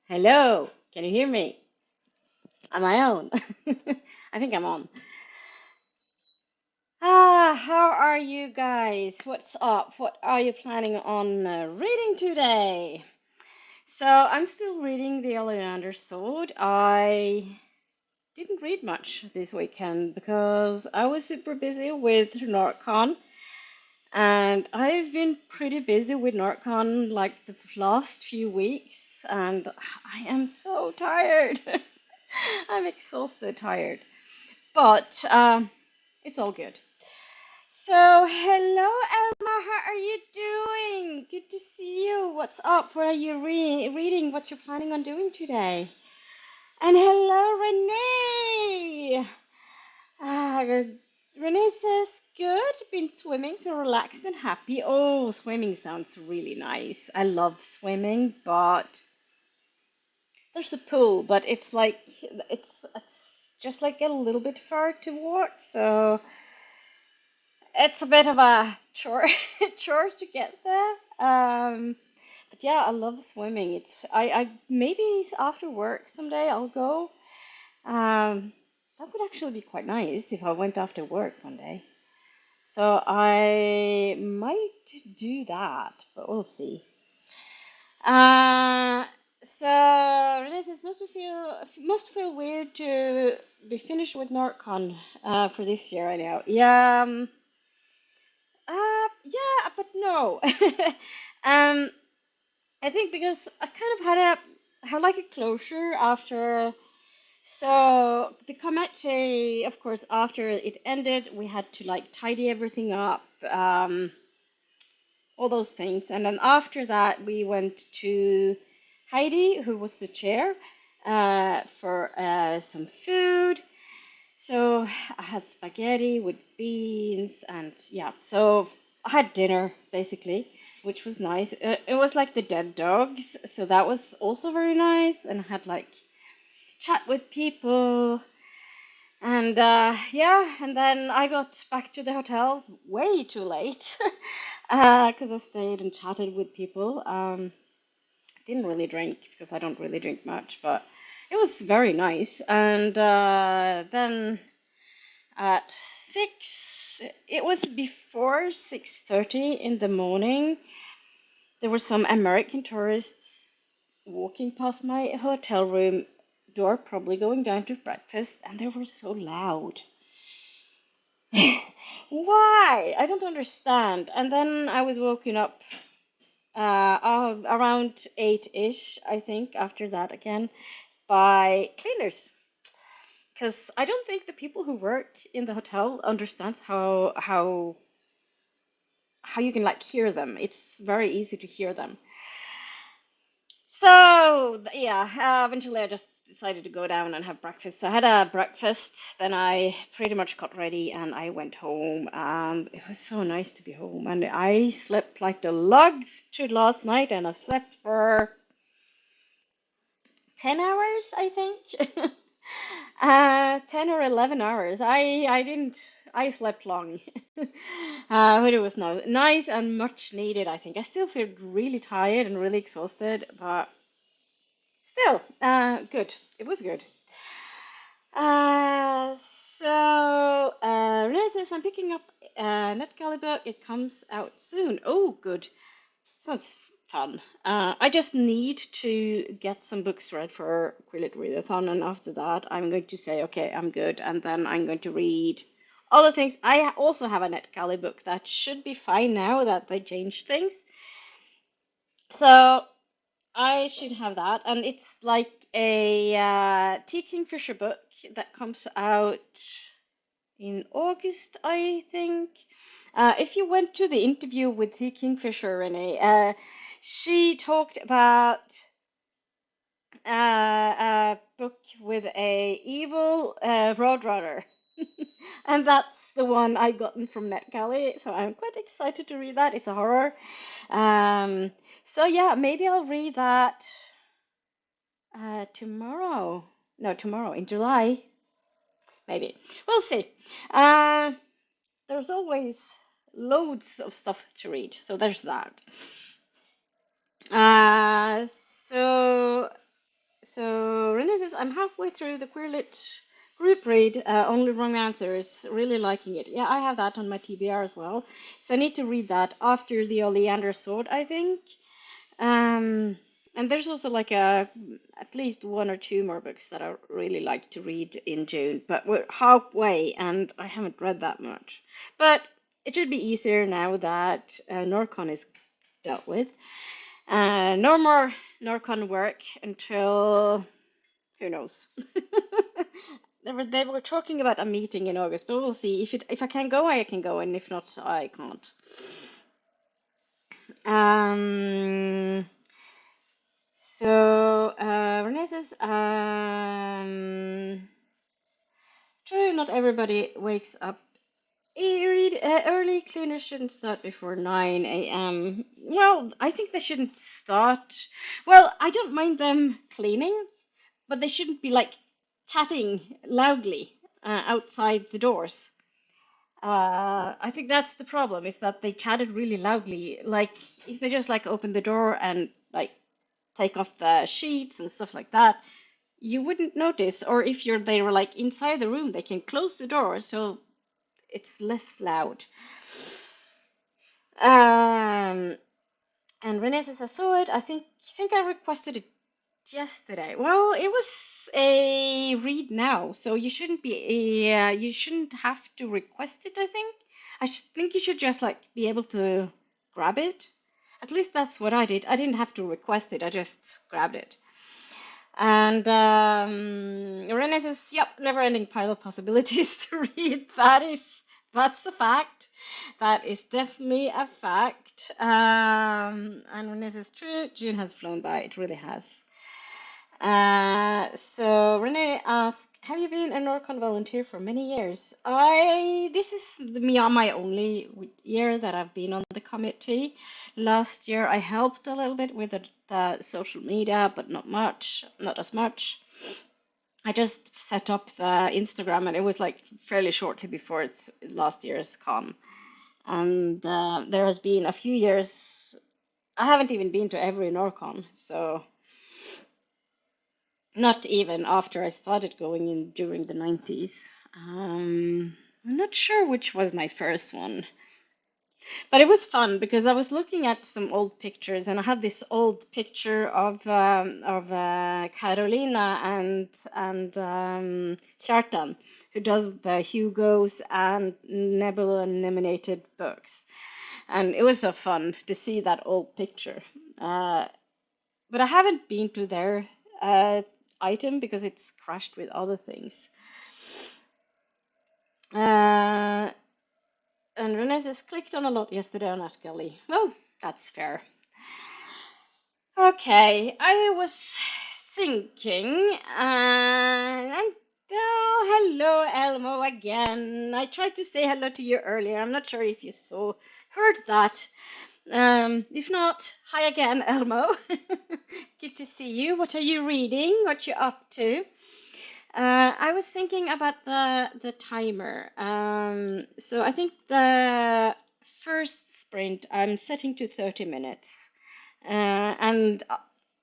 Hello, can you hear me? Am I on? I think I'm on. How are you guys? What's up? What are you planning on reading today? So, I'm still reading The Oleander Sword. I didn't read much this weekend because I was super busy with NorCon, and I've been pretty busy with NorCon like the last few weeks, and I am so tired. I'm exhausted, tired. But it's all good. So, hello, Elma. How are you doing? Good to see you. What's up? What are you reading? What's you planning on doing today? And hello, Renee. Ah, Renee says, good. Been swimming, so relaxed and happy. Oh, swimming sounds really nice. I love swimming, but there's a pool, but it's just like a little bit far to walk, so it's a bit of a chore chore to get there. But yeah, I love swimming. I maybe after work someday I'll go. That would actually be quite nice if I went after work one day. So I might do that, but we'll see. Uh, so Renee says must feel weird to be finished with NorCon for this year. I know. Yeah. Yeah, but no. Um, I think because I kind of had like a closure after. So the committee, of course, after it ended, we had to like tidy everything up, all those things, and then after that, we went to Heidi, who was the chair, for some food. So I had spaghetti with beans and yeah, so I had dinner basically, which was nice. It was like the dead dogs, so that was also very nice. And I had like chat with people and yeah, and then I got back to the hotel way too late because I stayed and chatted with people. Didn't really drink because I don't really drink much, but it was very nice. And then at 6, it was before 6:30 in the morning. There were some American tourists walking past my hotel room door, probably going down to breakfast, and they were so loud. Why? I don't understand. And then I was woken up around 8-ish, I think, after that again, by cleaners. Because I don't think the people who work in the hotel understand how you can like hear them. It's very easy to hear them. So yeah, eventually I just decided to go down and have breakfast. So I had a breakfast, then I pretty much got ready and I went home. And it was so nice to be home. And I slept like the lug to last night, and I slept for 10 hours, I think. 10 or 11 hours. I didn't, I slept long. But it was nice and much needed, I think. I still feel really tired and really exhausted, but still, good. It was good. Renee says I'm picking up a NetGalley book. It comes out soon. Oh, good. Sounds fun. I just need to get some books read for QueerLit Readathon, and after that, I'm going to say, okay, I'm good, and then I'm going to read other things. I also have a NetGalley book that should be fine now that they changed things. So I should have that, and it's like a T. Kingfisher book that comes out in August, I think. If you went to the interview with T. Kingfisher, Renee, she talked about a book with a evil roadrunner, and that's the one I gotten from NetGalley. So I'm quite excited to read that. It's a horror. Um, so yeah, maybe I'll read that tomorrow. No, tomorrow in July. Maybe we'll see. Uh, there's always loads of stuff to read, so there's that. So So Renee says, I'm halfway through the QueerLit group read, Only Romancers, really liking it. Yeah, I have that on my TBR as well. So I need to read that after the Oleander Sword, I think. Um, and there's also like at least one or two more books that I really like to read in June, but we're halfway and I haven't read that much. But it should be easier now that Norcon is dealt with. No more Norcon work until who knows. They were talking about a meeting in August, but we'll see. If I can go, I can go, and if not, I can't. Um, Renee says, true, not everybody wakes up early. Cleaners shouldn't start before 9 a.m. Well, I think they shouldn't start. Well, I don't mind them cleaning, but they shouldn't be like chatting loudly outside the doors. I think that's the problem, is that they chatted really loudly. Like, if they just like open the door and like take off the sheets and stuff like that, you wouldn't notice. Or if they were like inside the room, they can close the door so it's less loud. Um, and Renee says, I saw it. I think I requested it yesterday. Well, it was a read now, so you shouldn't have to request it, I think. Think you should just like be able to grab it. At least that's what I did. I didn't have to request it. I just grabbed it. And Renee says, "Yep, never-ending pile of possibilities to read." That's a fact. That is definitely a fact. And Renee says, "True, June has flown by. It really has." So Renee asked, "Have you been a Norcon volunteer for many years?" This is my only year that I've been on the committee. Last year I helped a little bit with the social media, but not much, not as much. I just set up the Instagram, and it was like fairly shortly before it's last year's con. And there has been a few years. I haven't even been to every Norcon, so. Not even after I started going in during the 90s. I'm not sure which was my first one, but it was fun because I was looking at some old pictures, and I had this old picture of Carolina and Kjartan, who does the Hugos and Nebula nominated books, and it was so fun to see that old picture. Uh, but I haven't been to their item because it's crashed with other things. Uh, and Renee says, clicked on a lot yesterday on NetGalley. Well, that's fair. Okay, I was thinking, and oh, hello, Elmo again. I tried to say hello to you earlier. I'm not sure if you heard that. If not, hi again, Elmo. Good to see you. What are you reading? What you up to? I was thinking about the timer. So I think the first sprint I'm setting to 30 minutes, and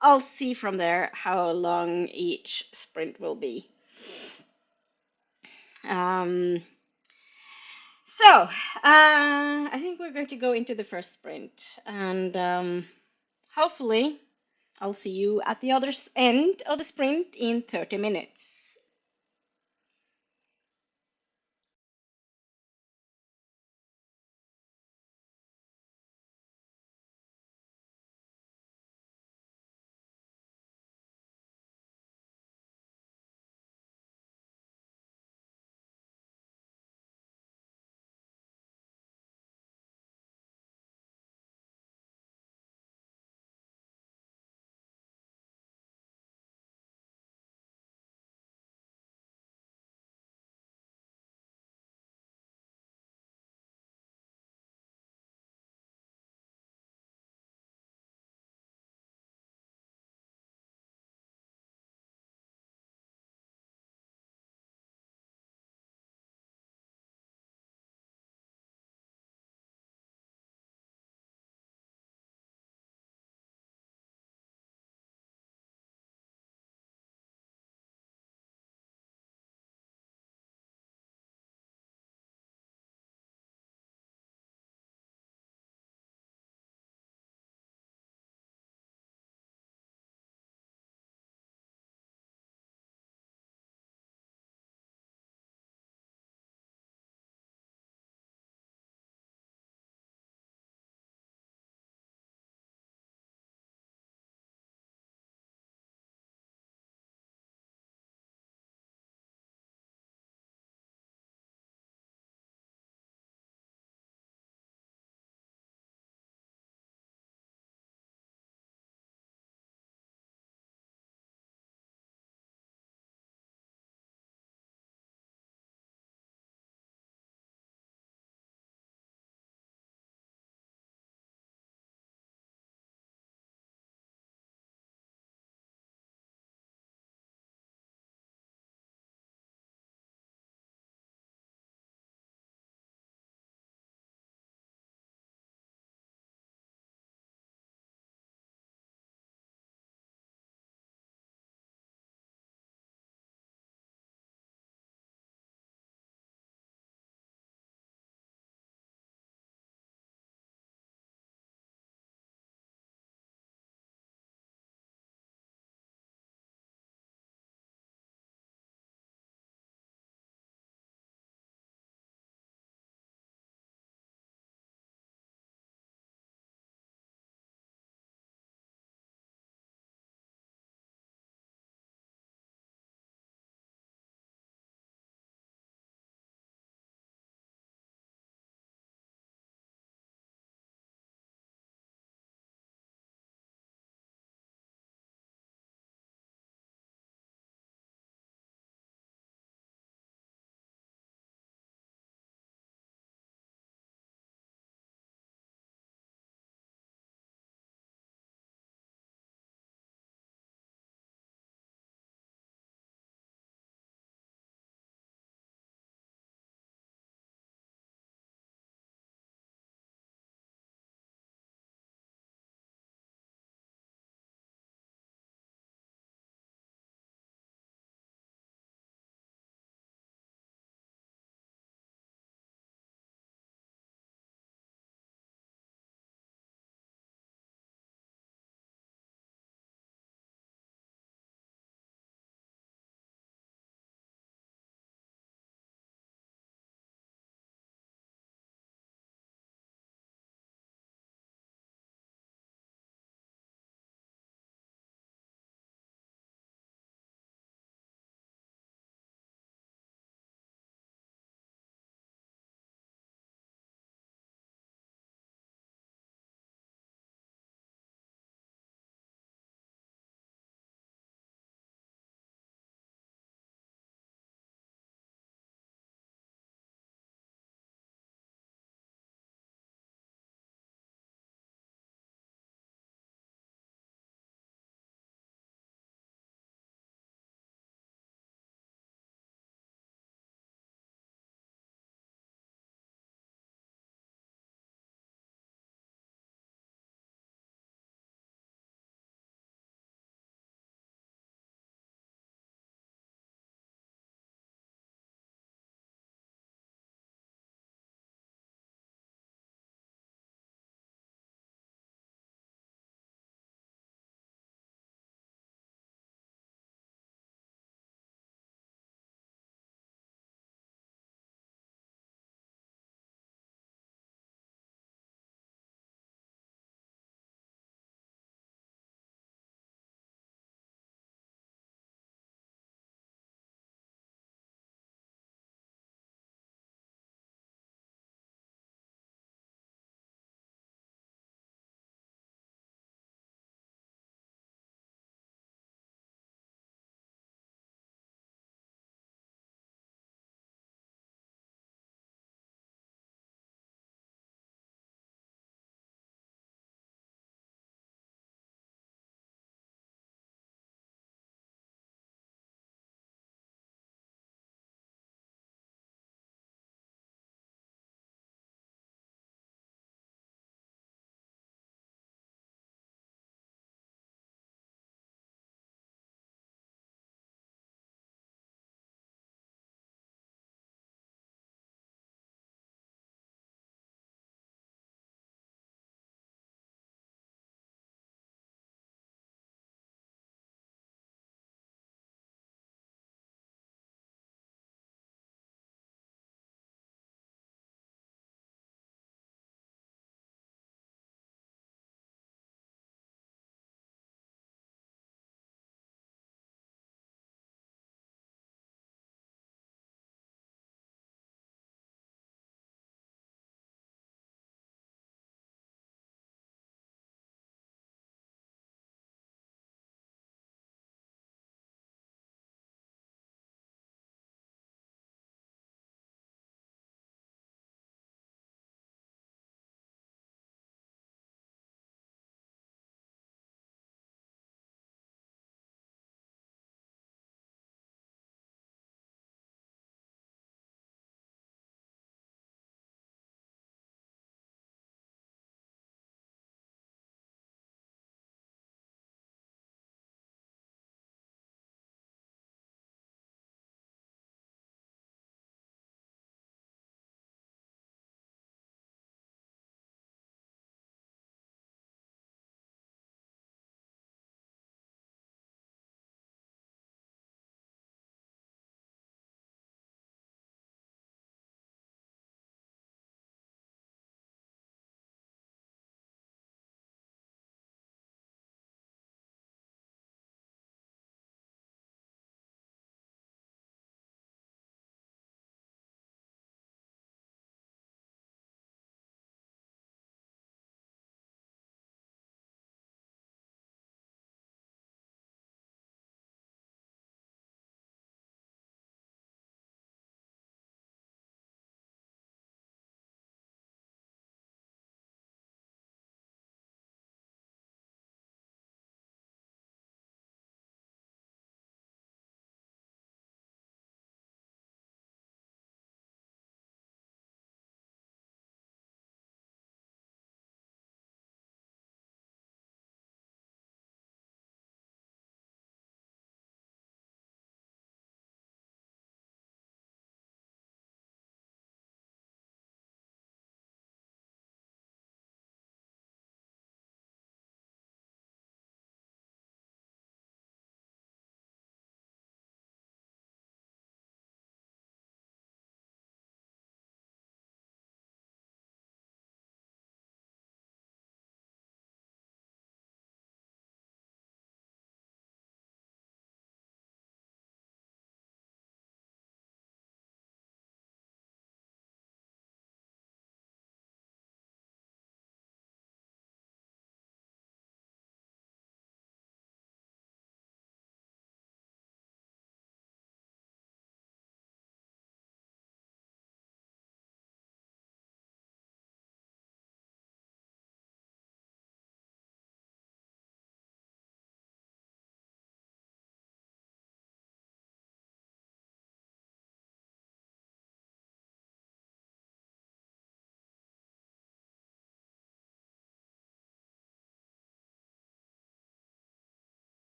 I'll see from there how long each sprint will be. Um, I think we're going to go into the first sprint, and hopefully I'll see you at the other end of the sprint in 30 minutes.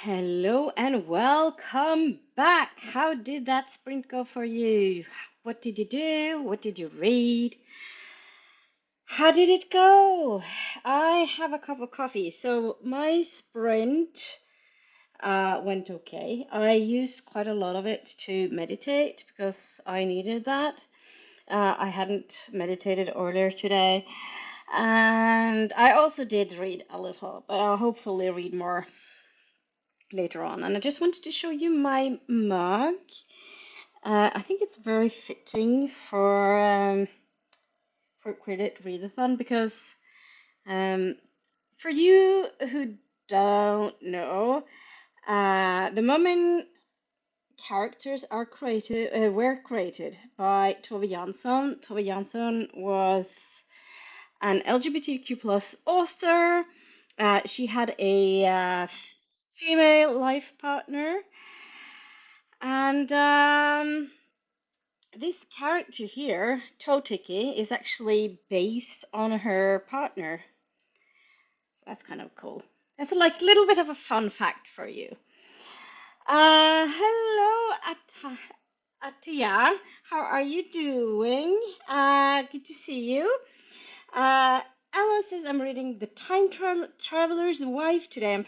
Hello and welcome back. How did that sprint go for you? What did you do? What did you read? How did it go? I have a cup of coffee, so my sprint went okay. I used quite a lot of it to meditate because I needed that. I hadn't meditated earlier today, and I also did read a little, but I'll hopefully read more later on. And I just wanted to show you my mug. I think it's very fitting for QueerLit Readathon because for you who don't know, the Moomin characters were created by Tove Jansson. Tove Jansson was an LGBTQ plus author. She had a female life partner, and this character here, Totiki, is actually based on her partner. So that's kind of cool. That's like a little bit of a fun fact for you. Hello, Atia. How are you doing? Good to see you. Ella says I'm reading The Traveler's Wife today. I'm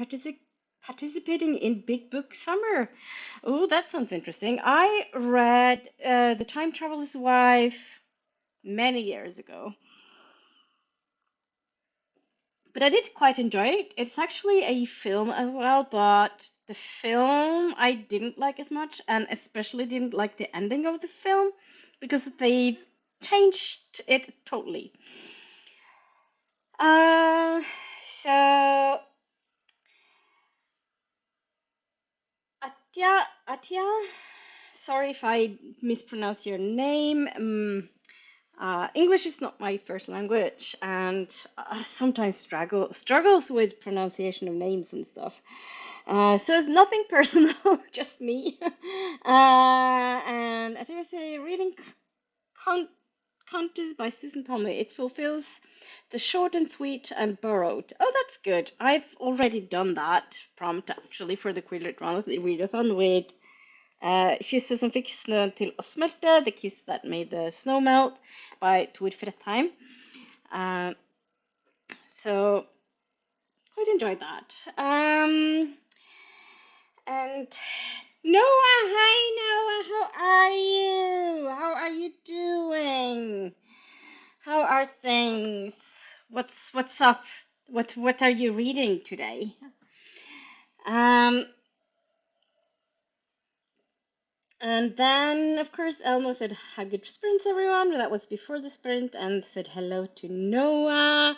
participating in Big Book Summer. Oh, that sounds interesting. I read The Time Traveler's Wife many years ago, but I did quite enjoy it. It's actually a film as well, but the film I didn't like as much, and especially didn't like the ending of the film because they changed it totally. So Atya, sorry if I mispronounce your name. English is not my first language, and I sometimes struggles with pronunciation of names and stuff. So it's nothing personal, just me. And I think I say reading Con Countess by Susan Palmer. It fulfills the short and sweet and borrowed. Oh, that's good. I've already done that prompt actually for the QueerLit Readathon with Kysse som fick snön till att smälta, The Kiss That Made the Snow Melt by Tord Fredheim. So quite enjoyed that. And Noah, hi Noah, how are you? How are you doing? How are things? What's up? What are you reading today? And then, of course, Elmo said, "Have good sprints, everyone." That was before the sprint, and said hello to Noah.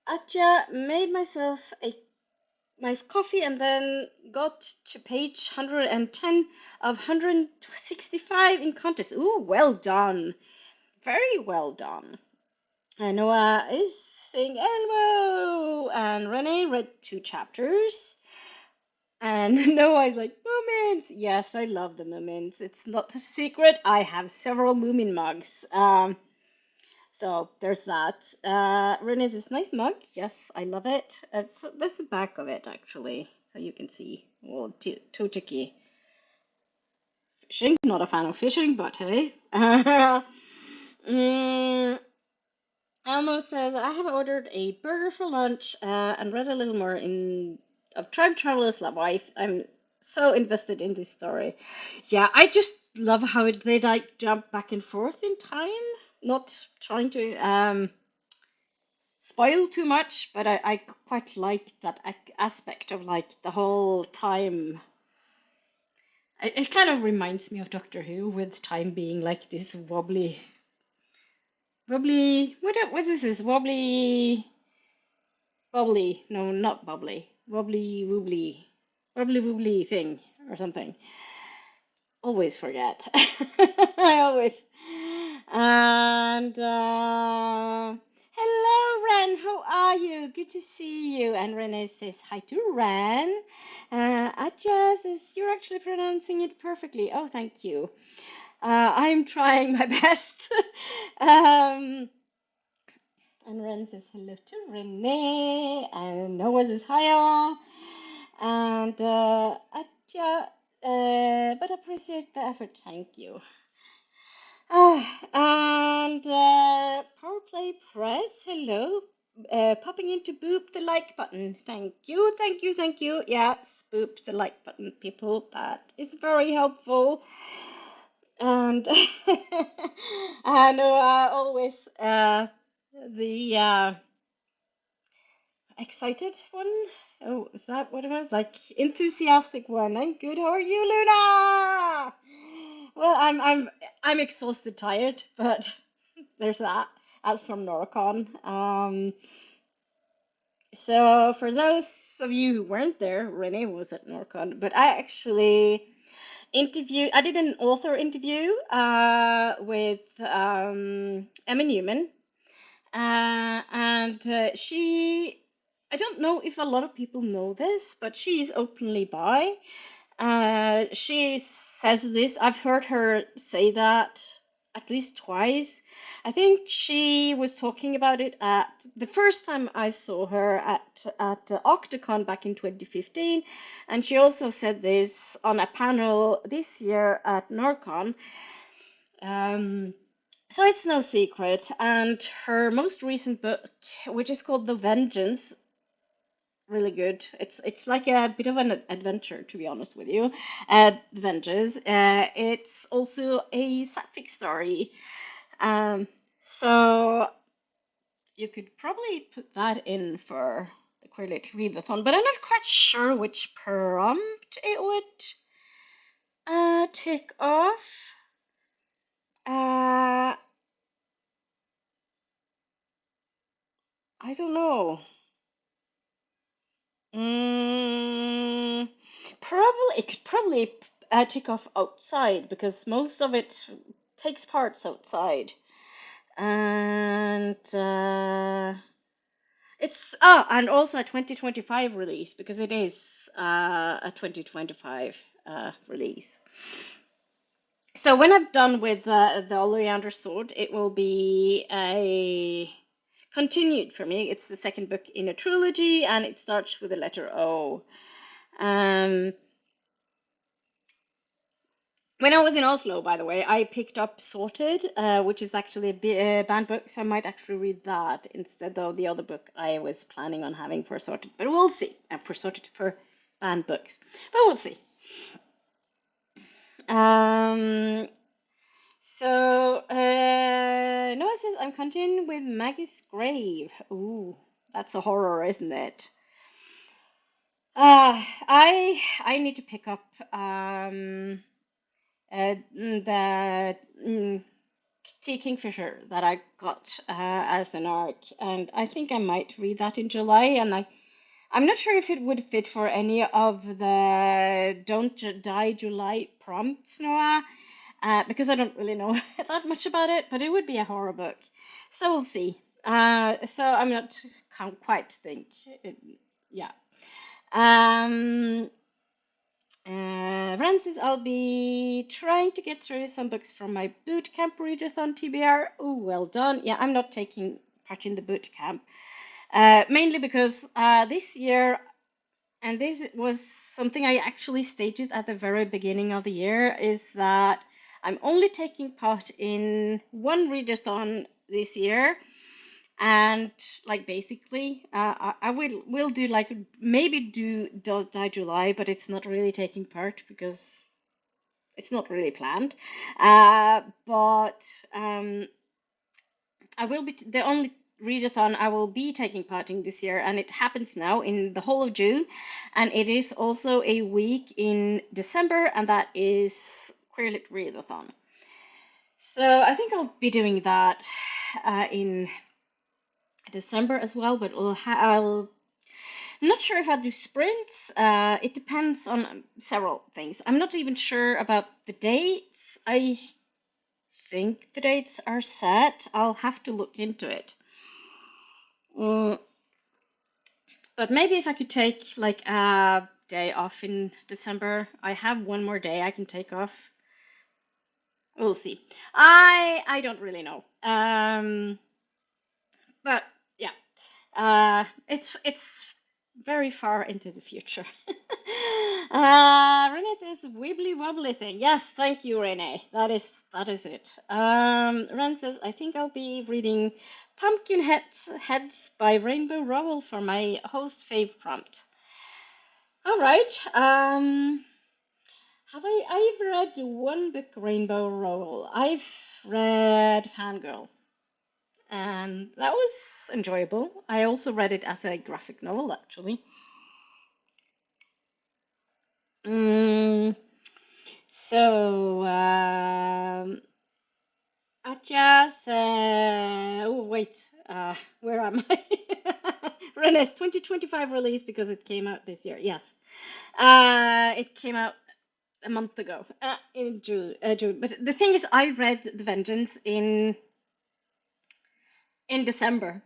Atja made myself my coffee and then got to page 110 of 165 in contest. Ooh, well done. Very well done. And Noah is saying Elmo. And Renee read 2 chapters. And Noah is like, Moomins! Yes, I love the Moomins. It's not a secret. I have several Moomin mugs. So there's that. Renee's this nice mug. Yes, I love it. That's the back of it, actually. So you can see. Oh, Totiki. Fishing. Not a fan of fishing, but hey. Elmo says, I have ordered a burger for lunch and read a little more of Time Traveler's Wife. I'm so invested in this story. Yeah, I just love how they like jump back and forth in time. Not trying to spoil too much, but I quite like that aspect of like the whole time. It kind of reminds me of Doctor Who with time being like this wobbly, what is this? Bubbly, no, not bubbly, wobbly wobbly thing or something. Always forget. I always. And hello, Ren. How are you? Good to see you. And Renee says hi to Ren. Atja says you're actually pronouncing it perfectly. Oh, thank you. I'm trying my best. And Ren says hello to Renee, and Noah says hi all. And Atya, but appreciate the effort, thank you. And Power Play Press, hello. Popping in to boop the like button. Thank you, thank you, thank you. Yes, boop the like button, people. That is very helpful. And I know always the excited one. Oh, is that what it was? Like enthusiastic one. I'm good. How are you, Luna? Well, I'm exhausted, tired, but there's that. That's from Norcon. So for those of you who weren't there, Renee was at Norcon, but I actually I did an author interview with Emma Newman, and I don't know if a lot of people know this, but she's openly bi. She says this, I've heard her say that at least twice. I think she was talking about it at the first time I saw her at Octocon back in 2015, and she also said this on a panel this year at Norcon. So it's no secret, and her most recent book, which is called The Vengeance, really good. It's like a bit of an adventure, to be honest with you. Vengeance. It's also a sapphic story. Um, so you could probably put that in for the QueerLit Readathon, but I'm not quite sure which prompt it would tick off. I don't know. Mm, probably it could probably tick off outside because most of it takes parts outside, and and also a 2025 release because it is a 2025 release. So when I'm done with the Oleander Sword, it will be a continued for me. It's the second book in a trilogy, and it starts with the letter O. Um, when I was in Oslo, by the way, I picked up Sorted, which is actually a banned book, so I might actually read that instead of the other book I was planning on having for Sorted. But we'll see. For Sorted, for banned books. But we'll see. So, Noah says, I'm continuing with Maggie's Grave. Ooh, that's a horror, isn't it? I need to pick up the T. Kingfisher that I got as an arc, and I think I might read that in July. And I'm not sure if it would fit for any of the Don't Die July prompts, Noah, because I don't really know that much about it, but it would be a horror book. So we'll see. So I'm not can't quite think. Yeah. Um, Francis, I'll be trying to get through some books from my bootcamp readathon TBR. Oh, well done. Yeah, I'm not taking part in the bootcamp, mainly because this year, and this was something I actually stated at the very beginning of the year, is that I'm only taking part in one readathon this year, and like basically I will do like maybe do Don't Die July, but it's not really taking part because it's not really planned. But I will be the only readathon I will be taking part in this year, and it happens now in the whole of June, and it is also a week in December, and that is QueerLit Readathon. So I think I'll be doing that in December as well, but I'll not sure if I'll do sprints. It depends on several things. I'm not even sure about the dates. I think the dates are set. I'll have to look into it. But maybe if I could take like a day off in December. I have one more day I can take off. We'll see. I don't really know. But It's very far into the future. Renee says wibbly wobbly thing. Yes, thank you, Renee. That is it. Ren says I think I'll be reading Pumpkin Heads by Rainbow Rowell for my host fave prompt. All right. I've read one book, Rainbow Rowell. I've read Fangirl, and that was enjoyable. I also read it as a graphic novel, actually. Mm, so, Atya said, oh, wait, where am I? Renes, 2025 release because it came out this year. Yes. It came out a month ago, in June. But the thing is, I read The Vengeance in December.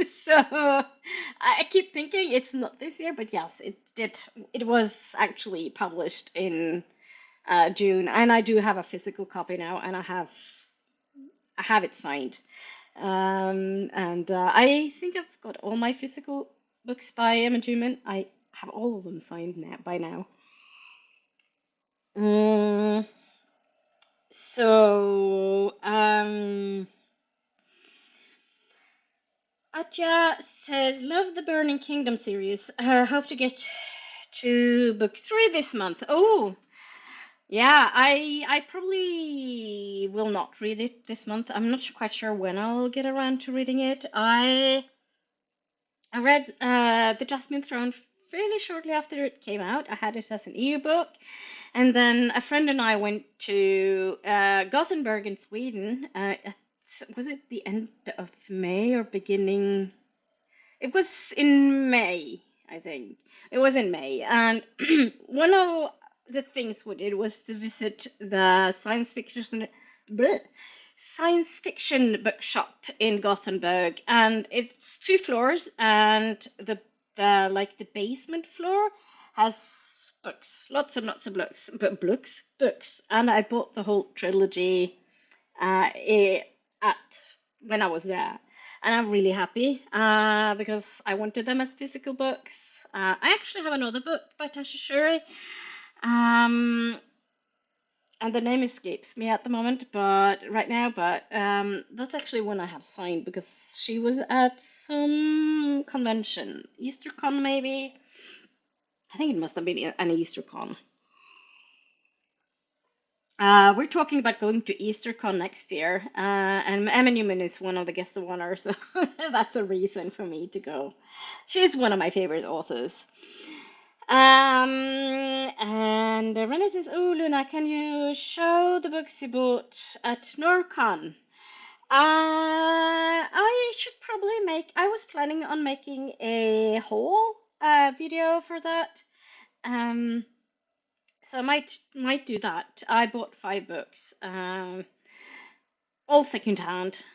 So I keep thinking it's not this year, but yes, it did. It was actually published in June, and I do have a physical copy now, and I have it signed. And I think I've got all my physical books by Emma Juman. I have all of them signed now by now. Mm, so Atya says, love the Burning Kingdom series. Hope to get to book 3 this month. Oh, yeah, I probably will not read it this month. I'm not quite sure when I'll get around to reading it. I read The Jasmine Throne fairly shortly after it came out. I had it as an ebook, and then a friend and I went to Gothenburg in Sweden. Was it the end of May or beginning? It was in May, I think. It was in May, and one of the things we did was to visit the bleh, science fiction bookshop in Gothenburg, and it's 2 floors, and the basement floor has books, lots of books, but books, and I bought the whole trilogy at when I was there, and I'm really happy because I wanted them as physical books. I actually have another book by Tasha Shuri, um, and the name escapes me at the moment, but right now, but that's actually one I have signed because she was at some convention, EasterCon maybe. I think it must have been an EasterCon. We're talking about going to EasterCon next year, and Emma Newman is one of the guest of honor, so that's a reason for me to go. She's one of my favorite authors. And Renee says, "Oh, Luna, can you show the books you bought at NorCon?" I should probably make. I was planning on making a whole video for that. Um, so I might do that. I bought 5 books, all secondhand.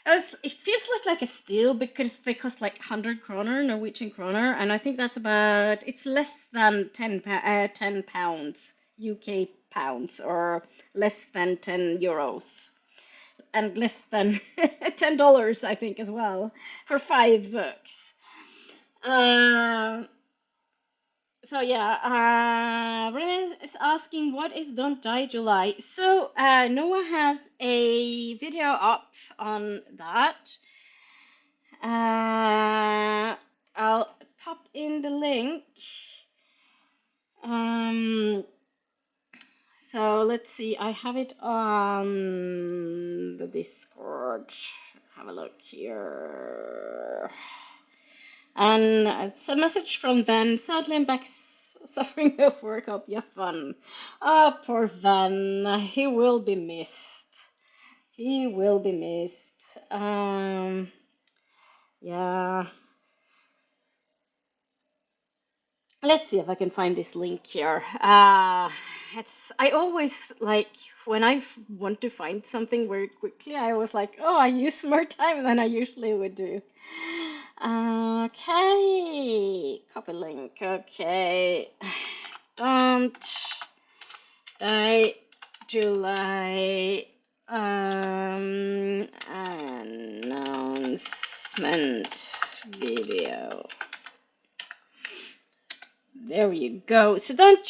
It feels like a steal because they cost like 100 kroner, Norwegian kroner, and I think that's about it's less than 10 pounds, UK pounds, or less than 10 euros, and less than $10, I think, as well, for 5 books. So yeah, Renee is asking what is Don't Die July. So Noah has a video up on that. I'll pop in the link. So let's see, I have it on the Discord. Have a look here. And it's a message from Van. Sadly, I'm back suffering a work. Hope you have fun. Oh, poor Van. He will be missed. He will be missed. Yeah. Let's see if I can find this link here. I always like when I want to find something very quickly. I was like, oh, I use more time than I usually would do. Okay, copy link. Okay, Don't Die July announcement video. There you go. So Don't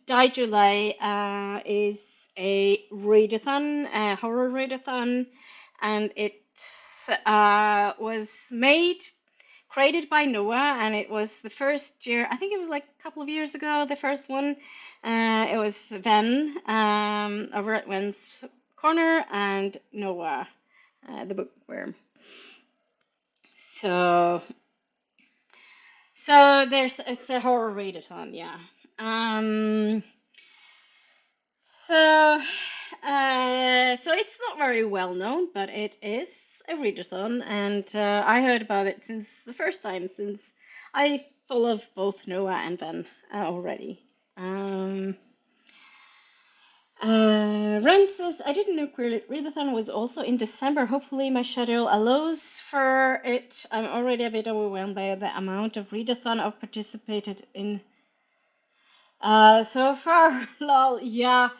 Die July is a readathon, a horror readathon, and it was created by Noah, and it was the first year, I think it was like a couple of years ago, the first one. It was Ven over at Ven's Corner and Noah, the bookworm. So it's a horror readathon, yeah. So it's not very well known, but it is a readathon, and I heard about it since the first time, since I follow both Noah and Ben already. Ren says, I didn't know QueerLit Readathon was also in December. Hopefully my schedule allows for it. I'm already a bit overwhelmed by the amount of readathon I've participated in so far. Lol, yeah.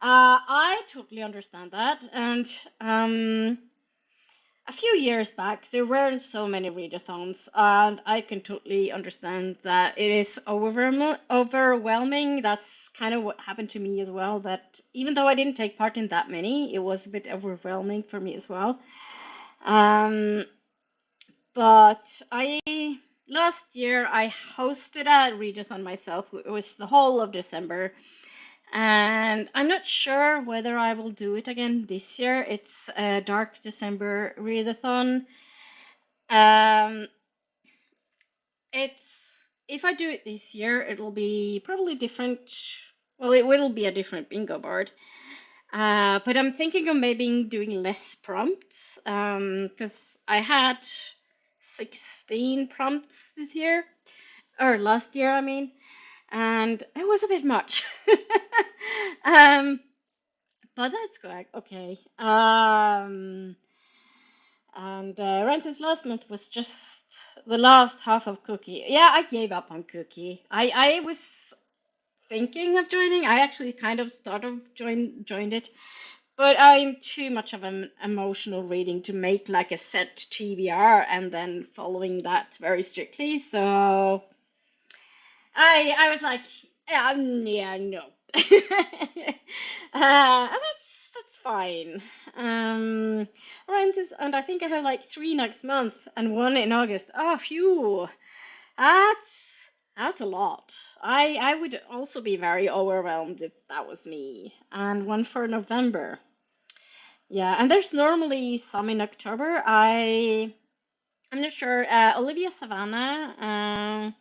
I totally understand that. And a few years back, there weren't so many readathons, and I can totally understand that it is overwhelming. That's kind of what happened to me as well, that even though I didn't take part in that many, it was a bit overwhelming for me as well. But last year I hosted a readathon myself. It was the whole of December. And I'm not sure whether I will do it again this year. It's a Dark December readathon. If I do it this year, it will be probably different. Well, it will be a different bingo board. But I'm thinking of maybe doing less prompts, because I had 16 prompts this year, or last year, I mean, and it was a bit much. But that's correct. Okay. And Ren's last month was just the last half of Cookie. Yeah, I gave up on Cookie. I was thinking of joining. I actually kind of joined it, but I'm too much of an emotional reading to make like a set TBR and then following that very strictly. So I was like, yeah, no. That's fine. Ryan says, and I think I have like 3 next month and 1 in August. Oh, phew. That's a lot. I would also be very overwhelmed if that was me. And 1 for November. Yeah, and there's normally some in October. I'm not sure. Olivia Savannah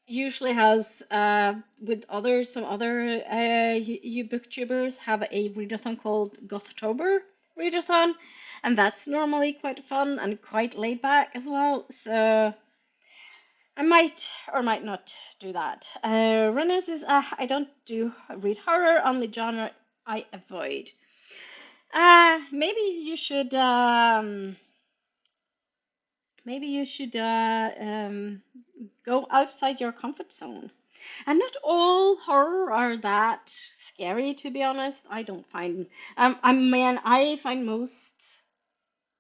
usually has with some other you booktubers have a readathon called Gothtober readathon, and that's normally quite fun and quite laid back as well. So I might or might not do that. Renee says, I don't read horror, only genre I avoid. Maybe you should go outside your comfort zone. And not all horror are that scary, to be honest. I don't find, I find most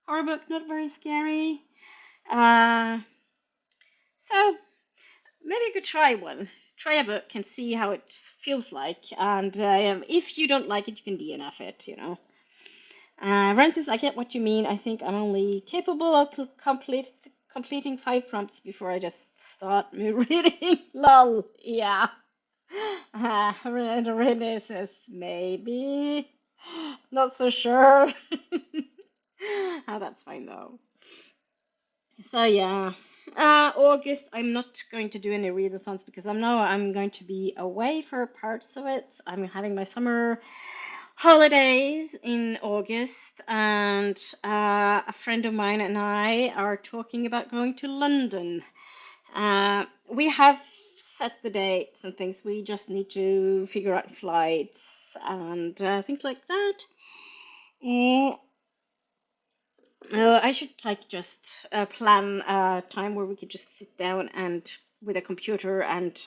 horror books not very scary. So maybe you could try one. Try a book and see how it feels like. And if you don't like it, you can DNF it, you know. Francis, I get what you mean. I think I'm only capable of completing 5 prompts before I just start reading. Lol, yeah. Renee says, maybe. Not so sure. That's fine though. So yeah, August, I'm not going to do any readathons because I'm going to be away for parts of it. I'm having my summer holidays in August, and a friend of mine and I are talking about going to London. We have set the dates and things. We just need to figure out flights and things like that. I should like just plan a time where we could just sit down and with a computer and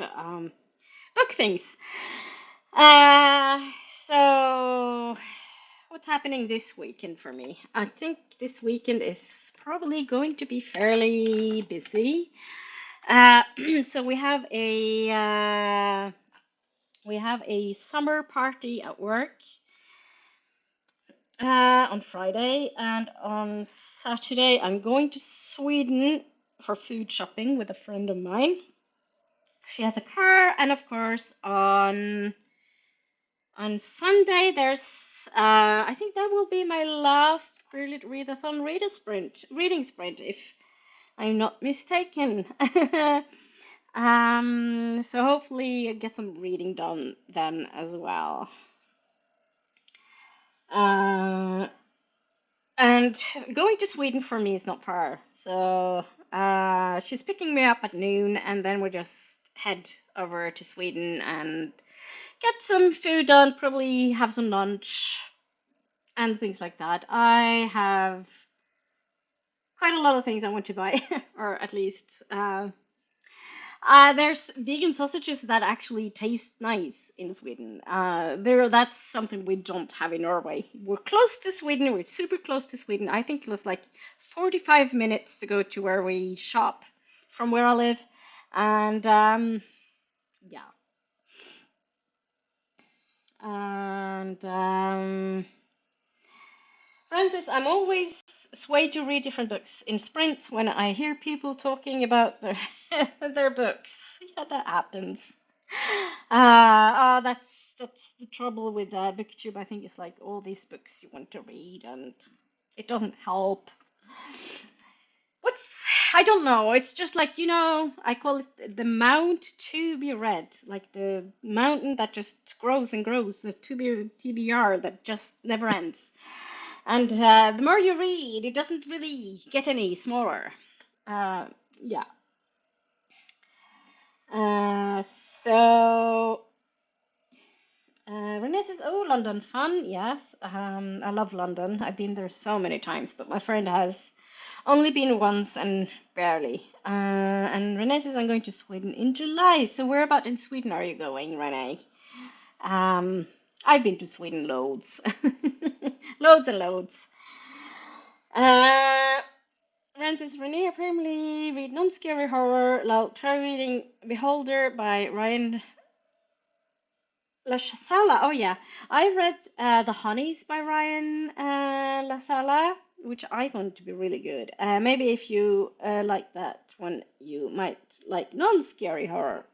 book things. So, what's happening this weekend for me? I think this weekend is probably going to be fairly busy. Uh, so we have a summer party at work on Friday, and on Saturday I'm going to Sweden for food shopping with a friend of mine. She has a car, and of course on Sunday there's I think that will be my last QueerLit Readathon reading sprint, if I'm not mistaken. So hopefully get some reading done then as well. Uh, and going to Sweden for me is not far. So she's picking me up at noon, and then we just head over to Sweden and get some food done, probably have some lunch and things like that. I have quite a lot of things I want to buy, or at least there's vegan sausages that actually taste nice in Sweden. That's something we don't have in Norway. We're close to Sweden. We're super close to Sweden. I think it was like 45 minutes to go to where we shop from where I live, and yeah, and Francis, I'm always swayed to read different books in sprints when I hear people talking about their their books. Yeah, that happens. That's the trouble with Booktube. I think it's like all these books you want to read, and it doesn't help. What's I don't know. It's just like, I call it the mount to be read, like the mountain that just grows and grows, the TBR that just never ends. And the more you read, it doesn't really get any smaller. Uh, yeah. So Renee says, "Oh, London, fun. Yes, I love London. I've been there so many times, but my friend has only been once and barely. And Renee says, I'm going to Sweden in July. So where about in Sweden are you going, Renee? Um, I've been to Sweden loads, loads and loads. Uh, Francis Renee apparently read non-scary horror. Try reading Beholder by Ryan LaSala. Oh yeah, I read The Honeys by Ryan LaSala, which I found to be really good. Maybe if you like that one, you might like non-scary horror.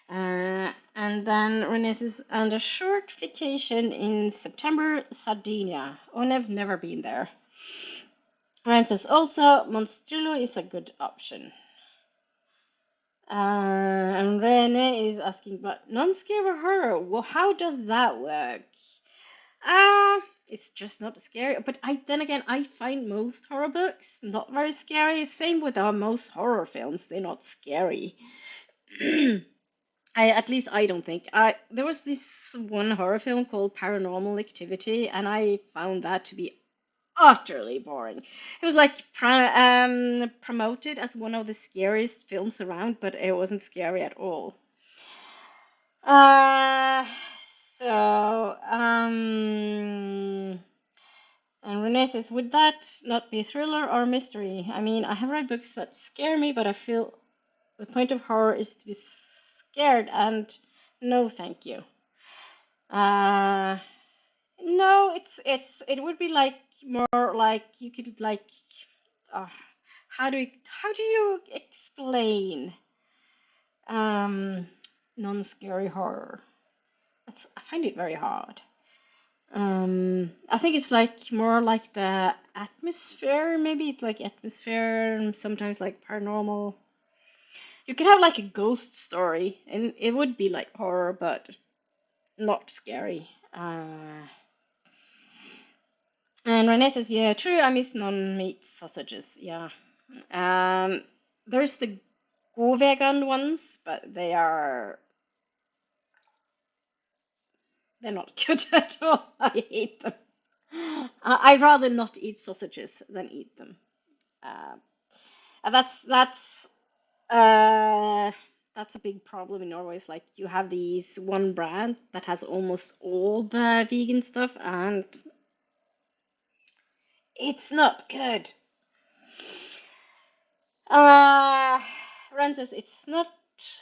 And then Renee says, and a short vacation in September, Sardinia. Oh, and I've never been there. Ryan says also, Monstrilo is a good option. And Renee is asking, but non-scary horror, well, how does that work? It's just not scary. But then again, I find most horror books not very scary. Same with most horror films, they're not scary. At least I don't think. There was this one horror film called Paranormal Activity, and I found that to be utterly boring. It was like promoted as one of the scariest films around, but it wasn't scary at all. So, and Renee says, would that not be thriller or mystery? I mean, I have read books that scare me, but I feel the point of horror is to be scared, and no, thank you. No, it would be like more like you could like, uh, how do you explain non-scary horror? I find it very hard. I think it's like more like the atmosphere, maybe it's like atmosphere and sometimes like paranormal. You could have like a ghost story, and it would be like horror, but not scary. And Renee says, yeah, true, I miss non-meat sausages. Yeah. There's the go vegan ones, but they're not good at all. I hate them. I'd rather not eat sausages than eat them. Uh, that's that's a big problem in Norway. It's like you have these one brand that has almost all the vegan stuff, and it's not good. Uh, Ren says it's not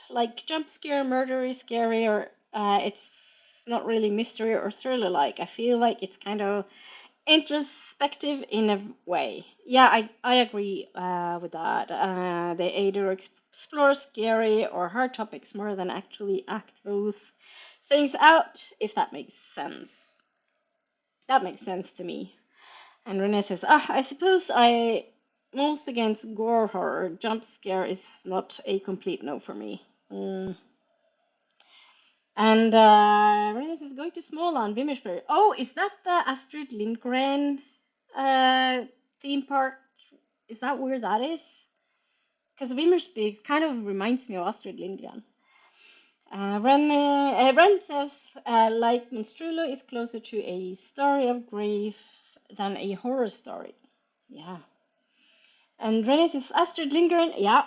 like jump scare, murdery, scary, or it's not really mystery or thriller like. I feel like it's kind of introspective in a way. Yeah, I agree with that. They either explore scary or hard topics more than actually act those things out, if that makes sense. That makes sense to me. And Renee says, I suppose I most against gore horror. Jump scare is not a complete no for me. And Renee says, going to Småland, Vimmersburg. Oh, is that the Astrid Lindgren theme park? Is that where that is? Because Vimmersburg kind of reminds me of Astrid Lindgren. Ren says, like Monstrulo is closer to a story of grief than a horror story. Yeah. And Renee says, Astrid Lindgren, yeah,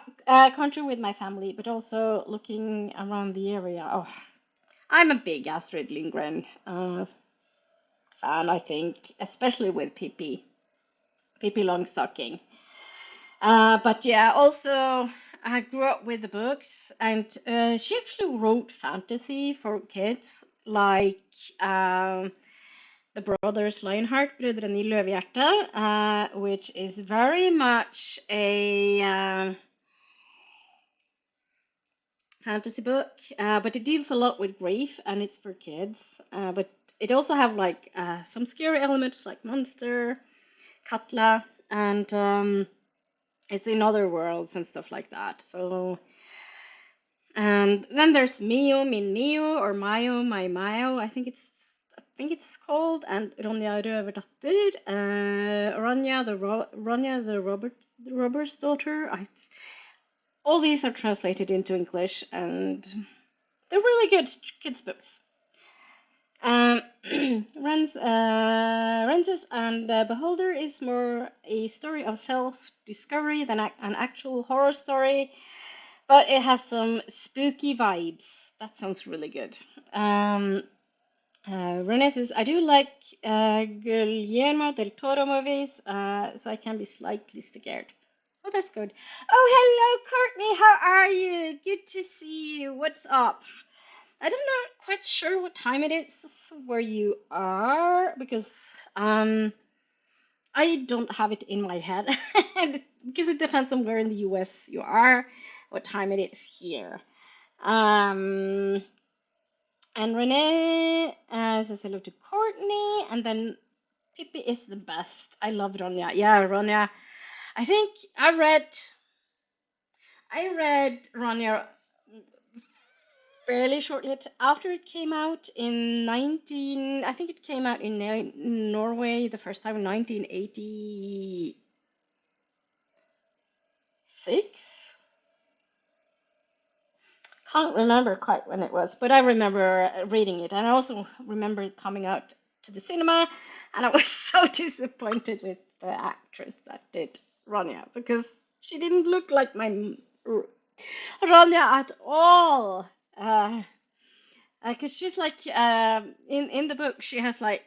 country with my family, but also looking around the area. Oh, I'm a big Astrid Lindgren fan, I think, especially with Pippi Longstocking. But yeah, also I grew up with the books, and she actually wrote fantasy for kids, like the brothers Lionheart, Brødrene i Løvehjerte, which is very much a fantasy book, but it deals a lot with grief, and it's for kids. But it also have like some scary elements like monster, Katla, and it's in other worlds and stuff like that. So, and then there's Mio, Min Mio, or Mayo, My Mayo. I think it's called, and Ronja Røverdatter, Ronja the robber's daughter. All these are translated into English, and they're really good kids books. Renses and Beholder is more a story of self-discovery than an actual horror story, but it has some spooky vibes. That sounds really good. Renee says, I do like Guillermo del Toro movies, so I can be slightly scared. Oh, that's good. Oh, hello, Courtney. How are you? Good to see you. What's up? I'm not quite sure what time it is where you are, because I don't have it in my head because it depends on where in the US you are, what time it is here. And Renee says hello to Courtney, and then Pippi is the best. I love Ronja. Yeah, Ronja. I think I read Ronja fairly shortly after it came out in I think it came out in Norway the first time in 1986. Can't remember quite when it was, but I remember reading it, and I also remember it coming out to the cinema, and I was so disappointed with the actress that did Ronja, because she didn't look like my Ronja at all. Because she's like in the book she has like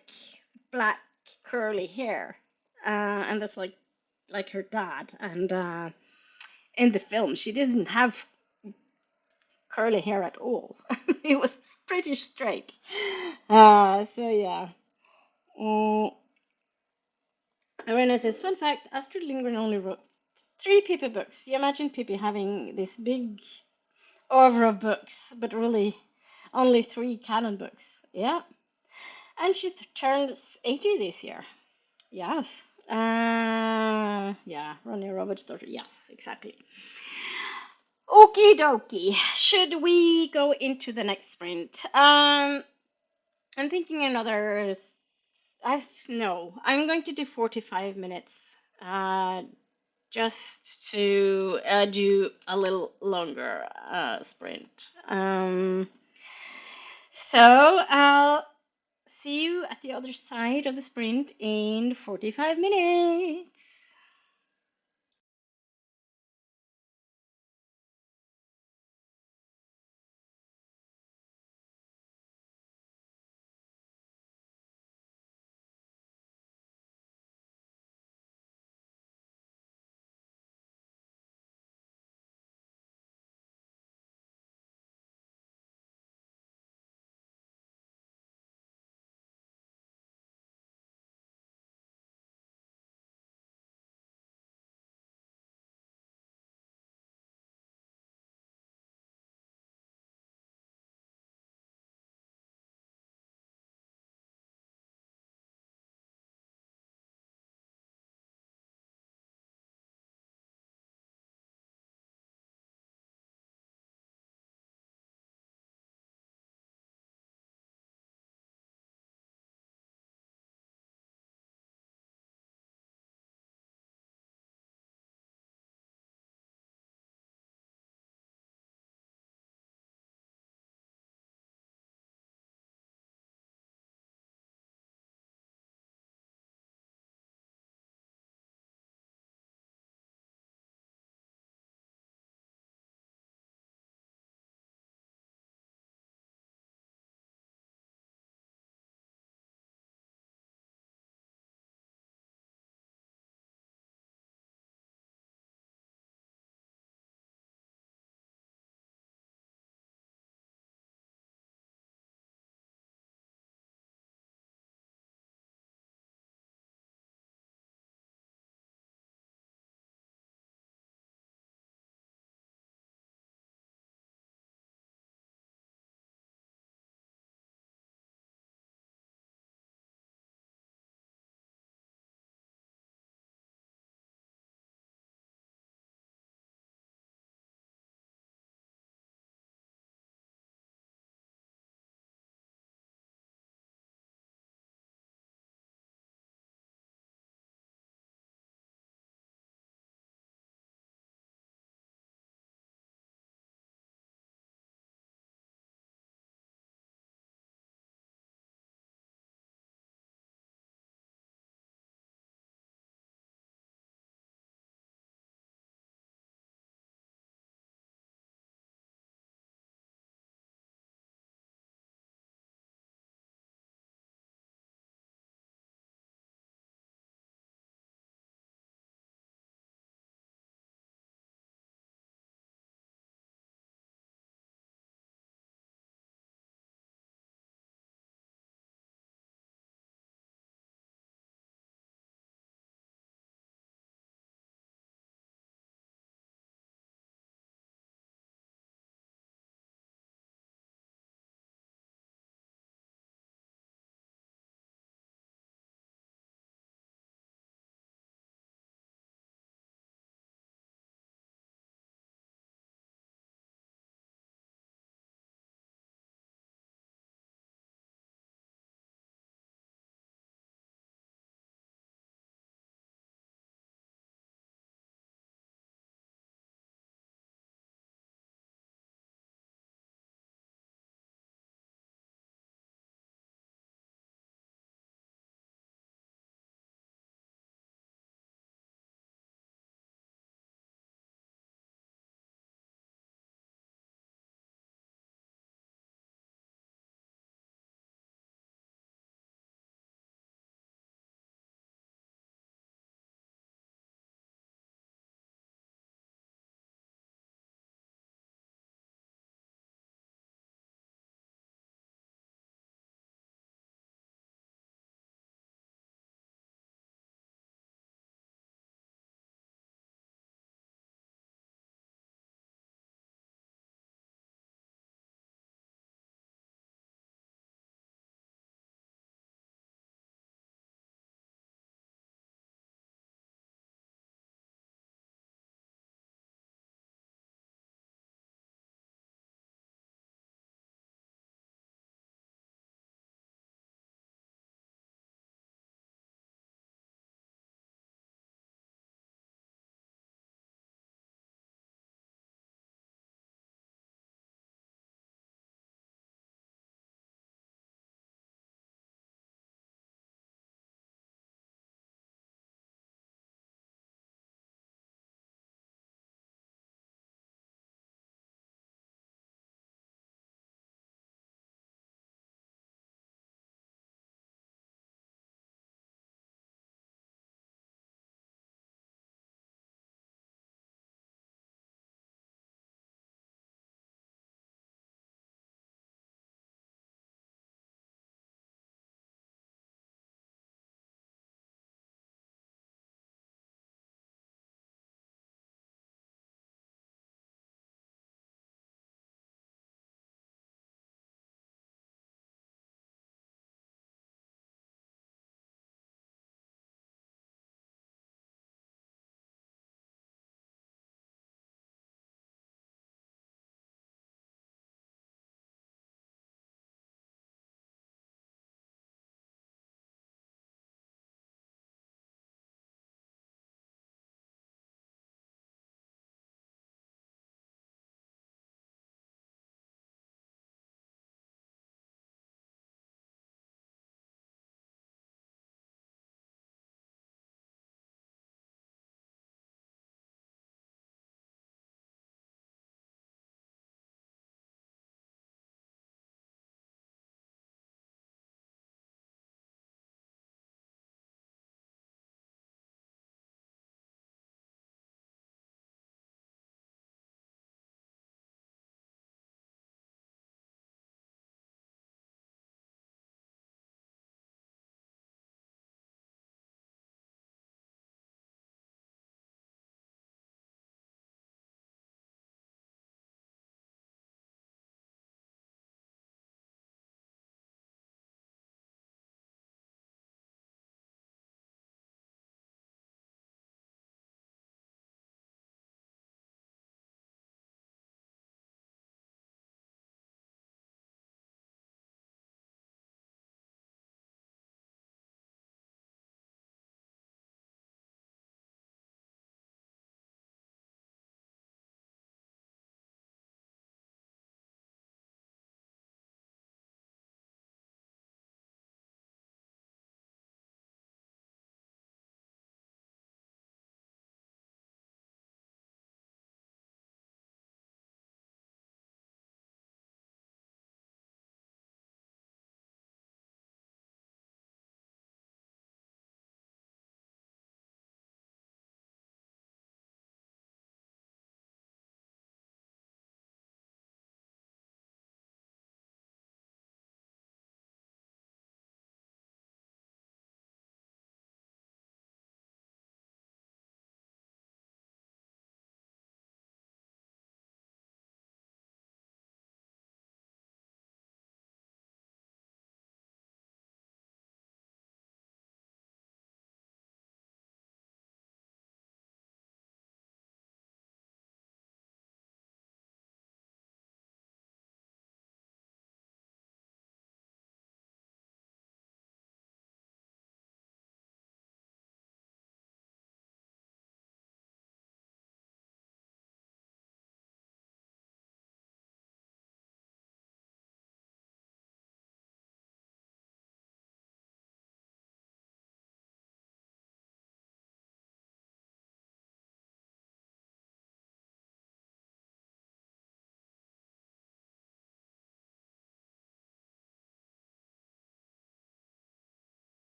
black curly hair, and that's like her dad, and in the film she didn't have curly hair at all. It was pretty straight. So yeah. Mm. Arena says, fun fact: Astrid Lindgren only wrote 3 Pippi books. You imagine Pippi having this big oeuvre of books, but really only 3 canon books. Yeah. And she turns 80 this year. Yes. Yeah, Ronja Roberts' daughter. Yes, exactly. Okie dokie. Should we go into the next sprint? I'm thinking another. No, I'm going to do 45 minutes. Just to do a little longer sprint. So I'll see you at the other side of the sprint in 45 minutes.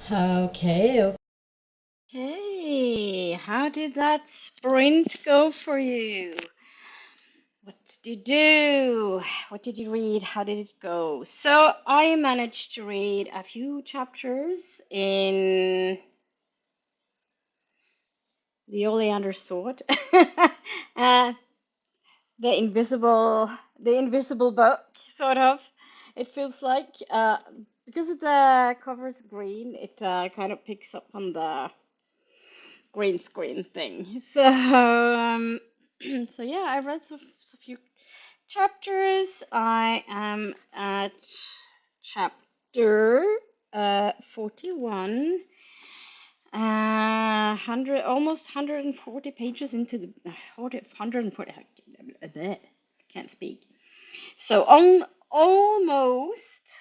Okay. Hey, how did that sprint go for you? What did you do? What did you read? How did it go? So I managed to read a few chapters in the Oleander Sword, uh, the invisible book, sort of. It feels like because the cover's green, it kind of picks up on the green screen thing. So so yeah, I read a few chapters. I am at chapter 41, 100, almost 140 pages into the 140. I can't speak. So on almost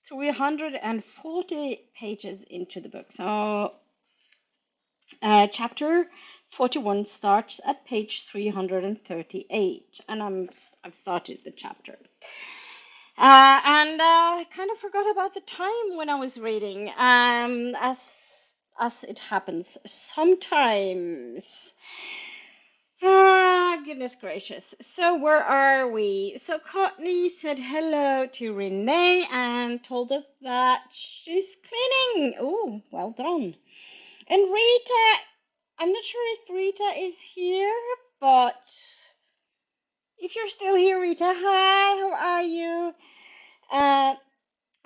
340 pages into the book. So chapter 41 starts at page 338, and I've started the chapter. And I kind of forgot about the time when I was reading, as it happens sometimes. Ah, goodness gracious. So where are we? So Courtney said hello to Renee and told us that she's cleaning. Oh, well done. And Rita, I'm not sure if Rita is here, but if you're still here, Rita, hi, how are you? Uh,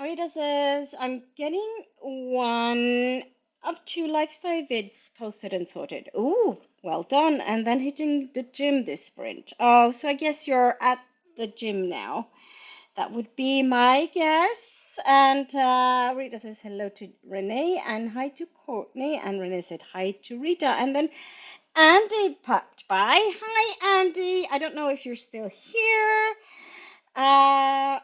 Rita says, I'm getting one up to lifestyle vids posted and sorted. Ooh, well done. And then hitting the gym this sprint. Oh, so I guess you're at the gym now. That would be my guess. And Rita says hello to Renee and hi to Courtney. And Renee said hi to Rita. And then Andy popped by. Hi, Andy. I don't know if you're still here. Uh,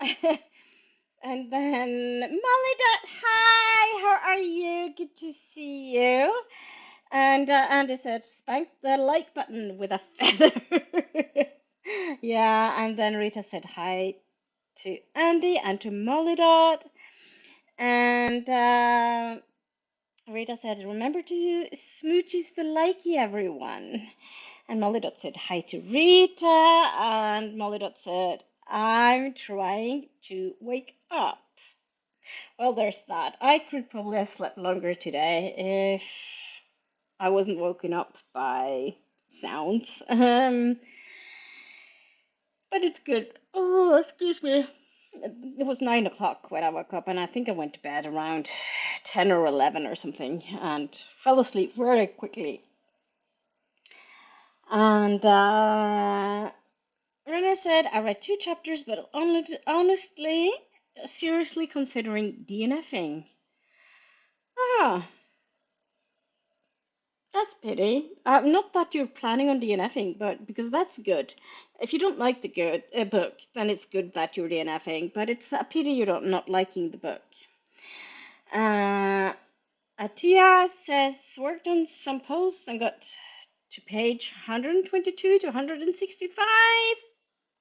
and then Molly Dot, hi, how are you? Good to see you. And Andy said, spank the like button with a feather. Yeah, and then Rita said hi to Andy and to Molly Dot. And Rita said, remember to smooches the likey, everyone. And Molly Dot said hi to Rita. And Molly Dot said, I'm trying to wake up. Well, there's that. I could probably have slept longer today if I wasn't woken up by sounds. But it's good. Oh, excuse me. It was 9 o'clock when I woke up, and I think I went to bed around 10 or 11 or something, and fell asleep very quickly. And Renee said, I read 2 chapters, but honestly, seriously considering DNFing. Ah, that's pity. Not that you're planning on DNFing, but because that's good. If you don't like the good book, then it's good that you're DNFing. But it's a pity you're not liking the book. Atia says worked on some posts and got to page 122 to 165.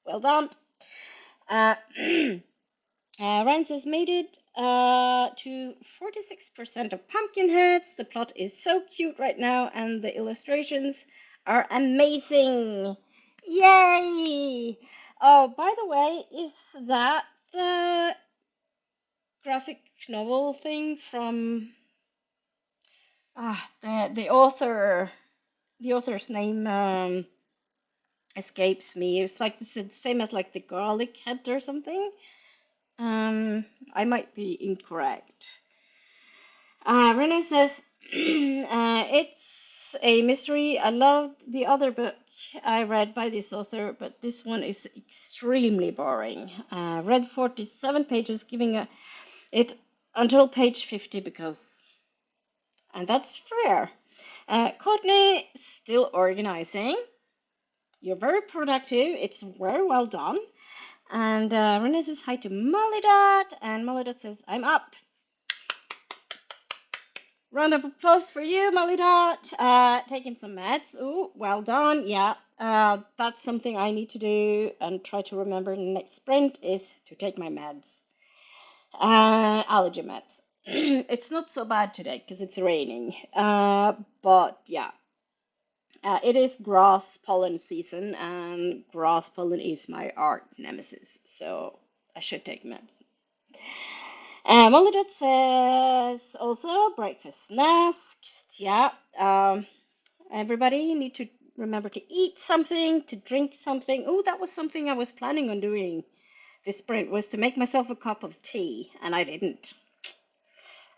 Well done. Ryan says made it to 46% of Pumpkinheads. The plot is so cute right now, and the illustrations are amazing. Yay! Oh, by the way, is that the graphic novel thing from the author? The author's name escapes me. It's like the same as like the Garlic Head or something. I might be incorrect. Renee says it's a mystery. I loved the other book I read by this author, but this one is extremely boring. Read 47 pages, giving it until page 50 because, and that's fair. Courtney still organizing. You're very productive. It's very well done. And Renee says hi to Molly Dot, and Molly Dot says I'm up. Round of applause for you, Molly Dot. Taking some meds. Oh, well done. Yeah, that's something I need to do and try to remember in the next sprint is to take my meds. Allergy meds. It's not so bad today because it's raining. But yeah, it is grass pollen season, and grass pollen is my art nemesis, so I should take meds. Molly says also breakfast snacks. Yeah, everybody need to remember to eat something, to drink something. Oh, that was something I was planning on doing this sprint, was to make myself a cup of tea, and I didn't.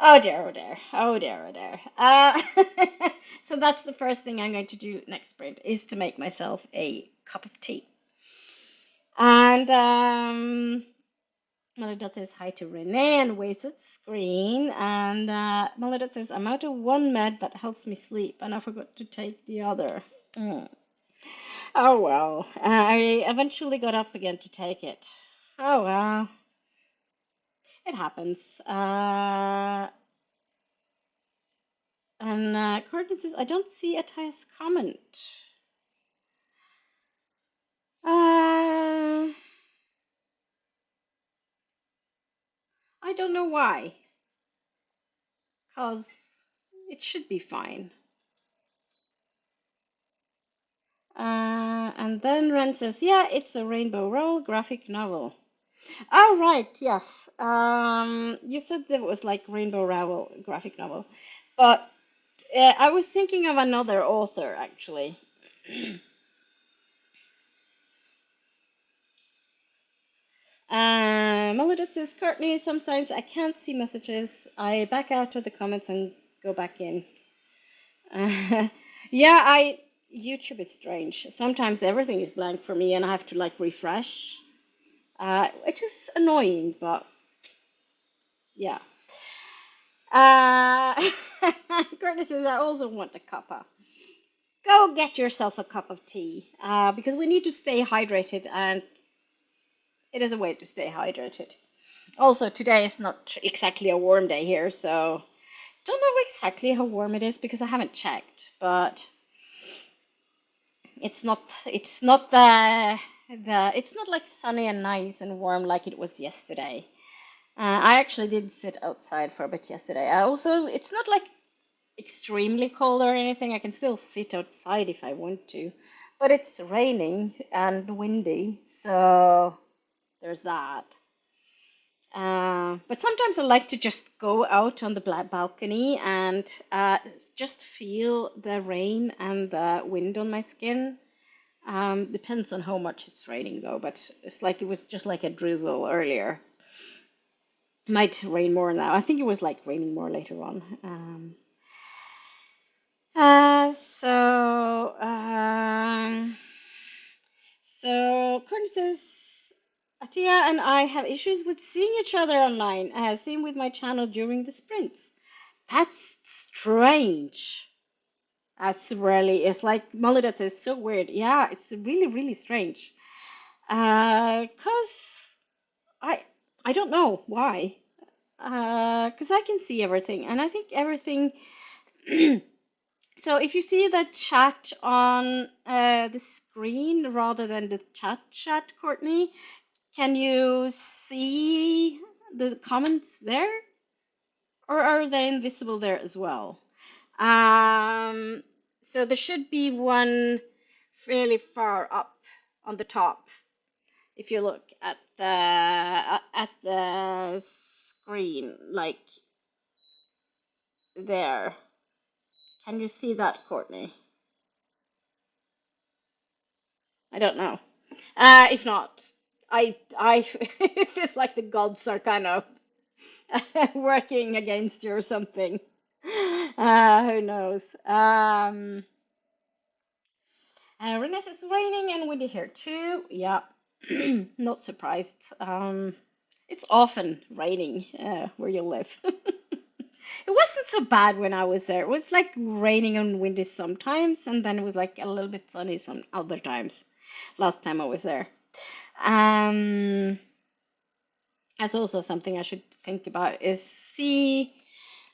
Oh dear, oh dear, oh dear, oh dear. So that's the first thing I'm going to do next sprint, is to make myself a cup of tea. And Melodot says hi to Renee and waits at screen. And Melodot says, I'm out of one med that helps me sleep, and I forgot to take the other. Mm. Oh well, I eventually got up again to take it. Oh well, it happens. And Courtney says, I don't see Ataya's comment. Uh, I don't know why, because it should be fine. And then Ren says, yeah, it's a Rainbow Roll graphic novel. Oh, right, yes. You said there was like Rainbow Rowell graphic novel, but I was thinking of another author actually. Melodot says, Courtney, sometimes I can't see messages. I back out of the comments and go back in. Yeah, YouTube is strange. Sometimes everything is blank for me and I have to like refresh, which is annoying, but yeah. Uh, Courtney says, I also want a cuppa. Go get yourself a cup of tea, because we need to stay hydrated, and it is a way to stay hydrated. Also, today is not exactly a warm day here, so don't know exactly how warm it is because I haven't checked, but it's not it's not like sunny and nice and warm like it was yesterday. I actually did sit outside for a bit yesterday. I also, it's not like extremely cold or anything. I can still sit outside if I want to, but it's raining and windy, so there's that. But sometimes I like to just go out on the balcony and just feel the rain and the wind on my skin. Depends on how much it's raining though, but it's like it was just like a drizzle earlier. Might rain more now. I think it was like raining more later on. So Courtney says, Atia and I have issues with seeing each other online, same with my channel during the sprints. That's strange. That's really, it's like Molidat is so weird. Yeah, it's really, really strange. 'Cause I I don't know why. 'Cause I can see everything, and I think everything. So if you see the chat on the screen rather than the chat, Courtney, can you see the comments there, or are they invisible there as well? Um, so there should be one fairly far up on the top if you look at the screen, like there. Can you see that, Courtney? I don't know. If not, I it feels like the gods are kind of working against you or something. Who knows? Renee says raining and windy here too. Yeah, not surprised. It's often raining where you live. It wasn't so bad when I was there. It was like raining and windy sometimes, and then it was like a little bit sunny some other times. Last time I was there. That's also something I should think about is see,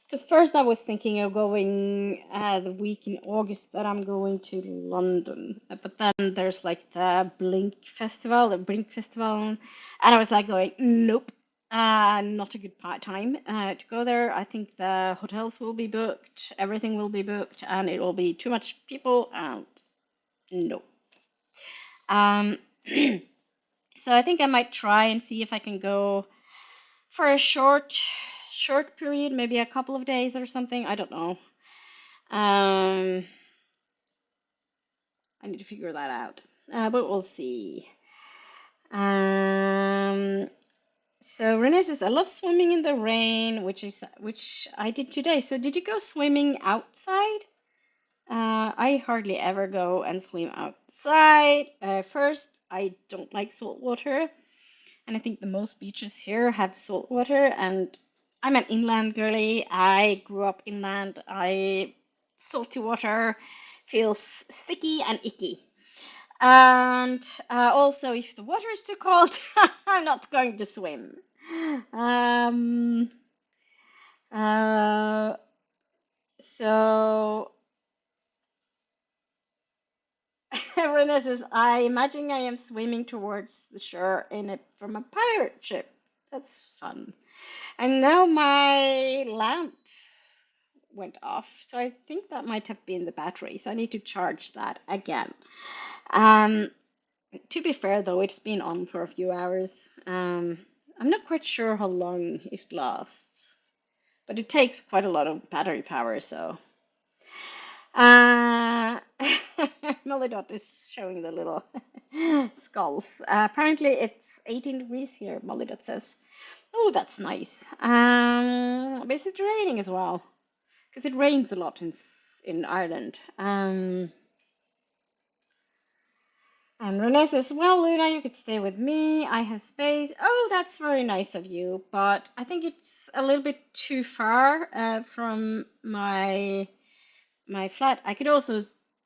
because first I was thinking of going the week in August that I'm going to London, but then there's like the Blink Festival, and I was like going, nope, Not a good time to go there. I think the hotels will be booked, everything will be booked, and it will be too much people, and no. Um, so I think I might try and see if I can go for a short period, maybe a couple of days or something. I don't know. Um, I need to figure that out. But we'll see. Um, so Renee says, I love swimming in the rain, which I did today. So did you go swimming outside? I hardly ever go and swim outside. First, I don't like salt water, and I think the most beaches here have salt water, and I'm an inland girly. I grew up inland. Salty water feels sticky and icky. And also, if the water is too cold, I'm not going to swim. Um, uh, so, Renee says, I imagine I am swimming towards the shore from a pirate ship. That's fun. And now my lamp went off, so I think that might have been the battery. So I need to charge that again. Um, To be fair, though, it's been on for a few hours. I'm not quite sure how long it lasts, but it takes quite a lot of battery power, so. Uh, Melodot is showing the little skulls. Apparently, it's 18 degrees here, Melodot says. Oh, that's nice. But it's raining as well, because it rains a lot in Ireland. And Renee says, well, Luna, you could stay with me. I have space. Oh, that's very nice of you, but I think it's a little bit too far from my flat. I could also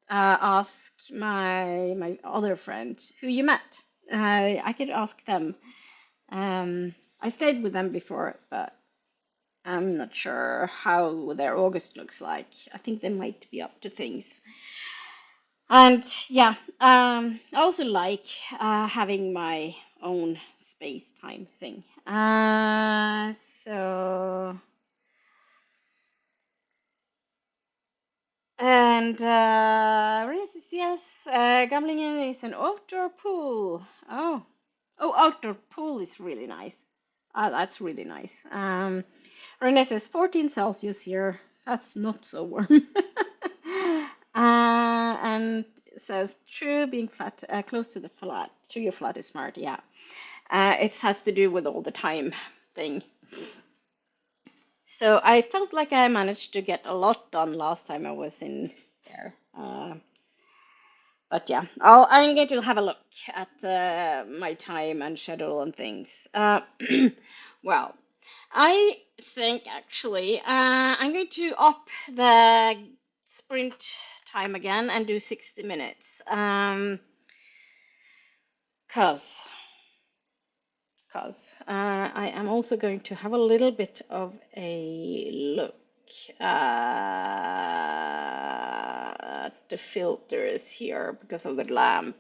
ask my other friend who you met. I could ask them. I stayed with them before, but I'm not sure how their August looks like. I think they might be up to things. And yeah, I also like having my own space time thing. And Renee says, yes, Gamlingen is an outdoor pool. Oh, outdoor pool is really nice. That's really nice. Renee says 14 Celsius here. That's not so warm. And says true, being flat, close to the flat, to your flat is smart. Yeah, it has to do with all the time thing. So I felt like I managed to get a lot done last time I was in there. But yeah, I'm going to have a look at my time and schedule and things. Well, I think actually I'm going to up the sprint time again and do 60 minutes. Cause I am also going to have a little bit of a look at the filters here because of the lamp.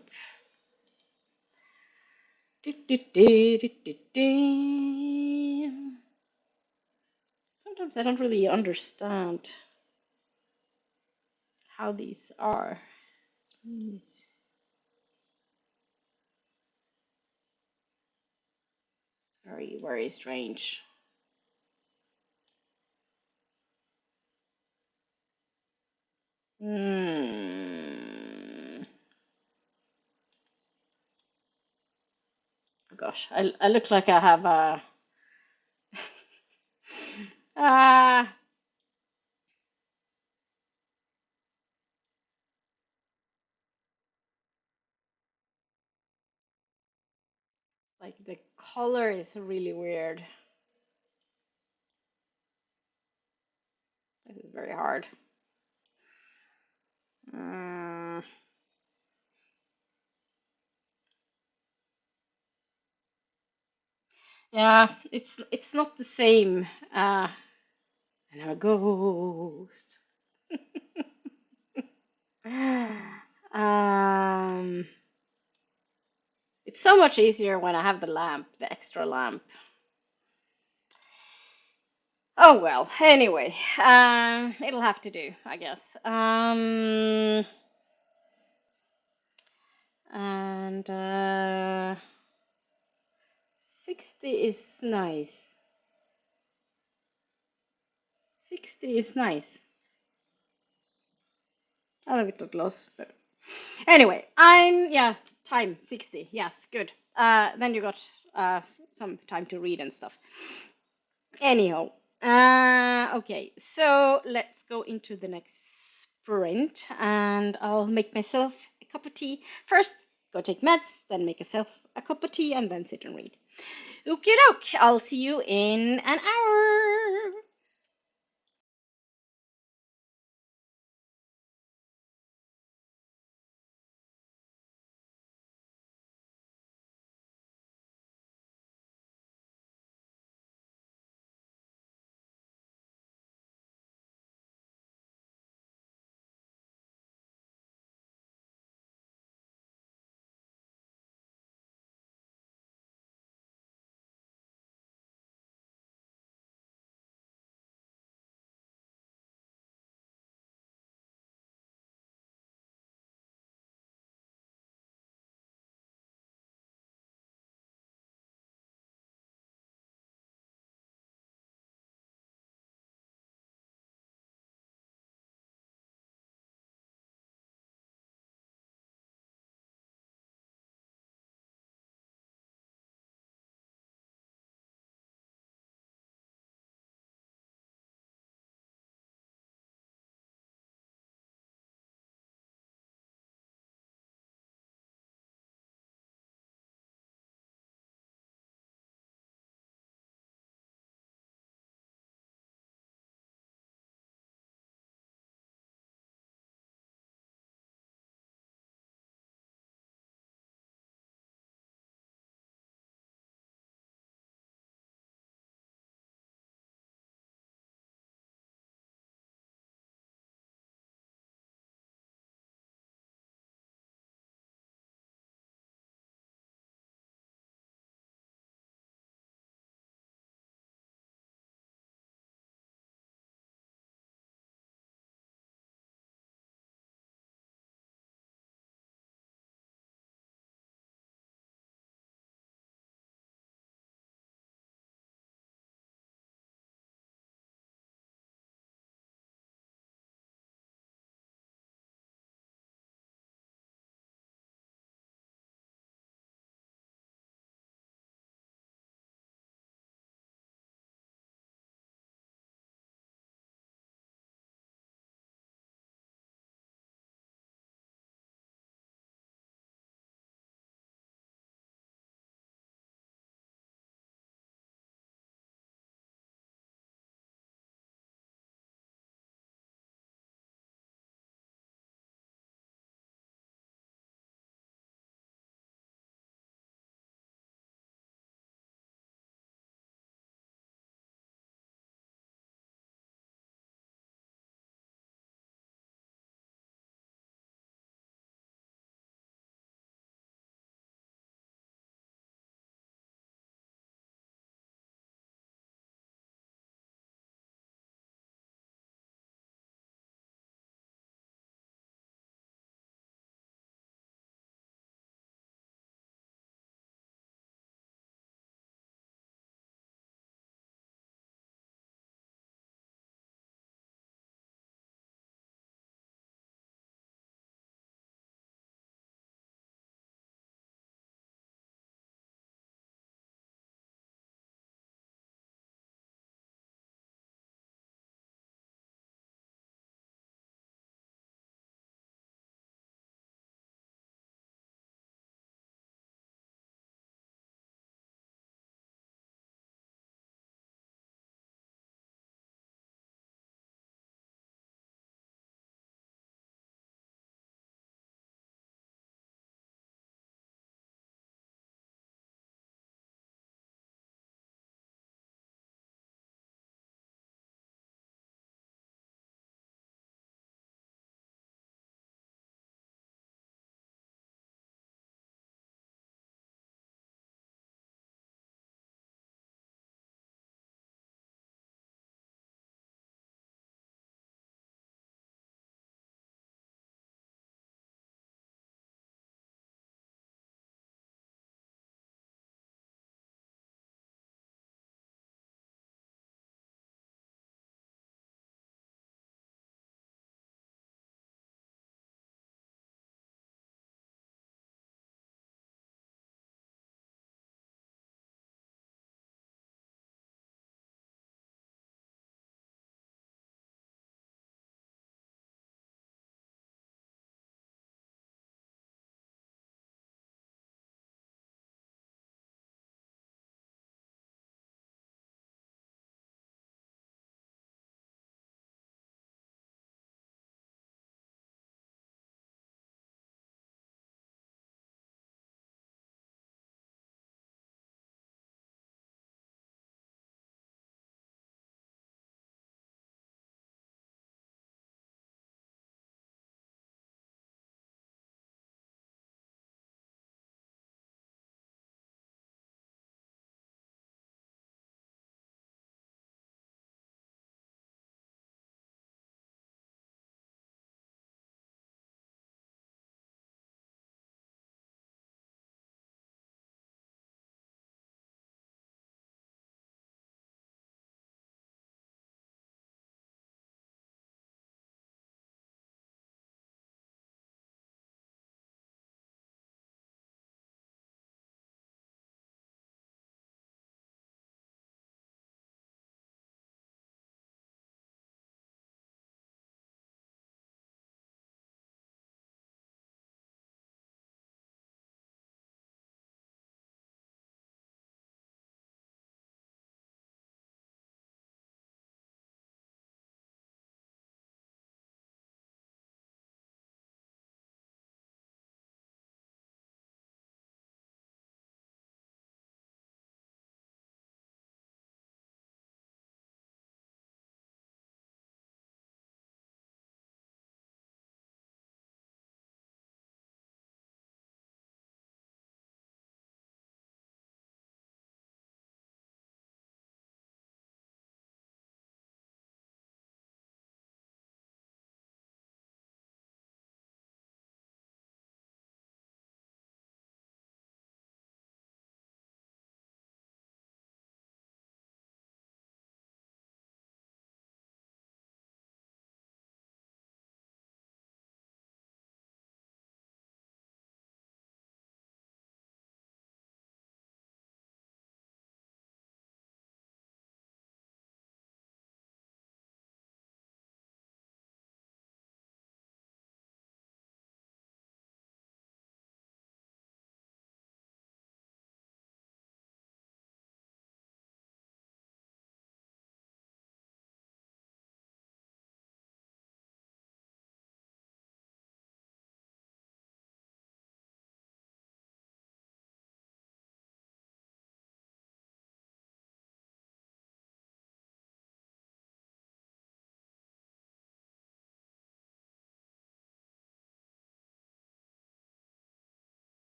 Sometimes I don't really understand how these are. It's very, very strange. Hmm. Gosh, I look like I have a ah like the color is really weird. This is very hard. Uh, yeah, it's not the same. And I'm a ghost. Um, it's so much easier when I have the lamp, the extra lamp. Oh well, anyway, it'll have to do, I guess. And 60 is nice. 60 is nice. I'm a bit lost, but anyway, yeah, time 60. Yes, good. Then you got some time to read and stuff. Anyhow, okay, so let's go into the next sprint, and I'll make myself a cup of tea. First, go take meds, then make myself a cup of tea, and then sit and read. Okie doke, I'll see you in an hour.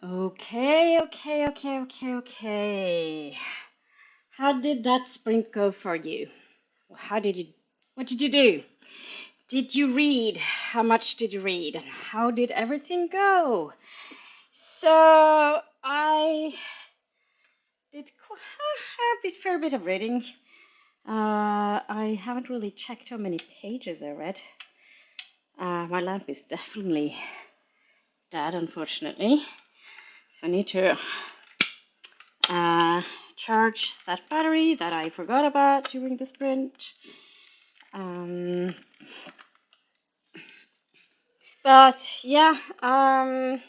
Okay, okay, okay, okay, okay. How did that sprint go for you? How did you, what did you do? Did you read? How much did you read? And how did everything go? So I did a fair bit of reading. I haven't really checked how many pages I read. My lamp is definitely dead, unfortunately. So I need to charge that battery that I forgot about during the sprint. But yeah, I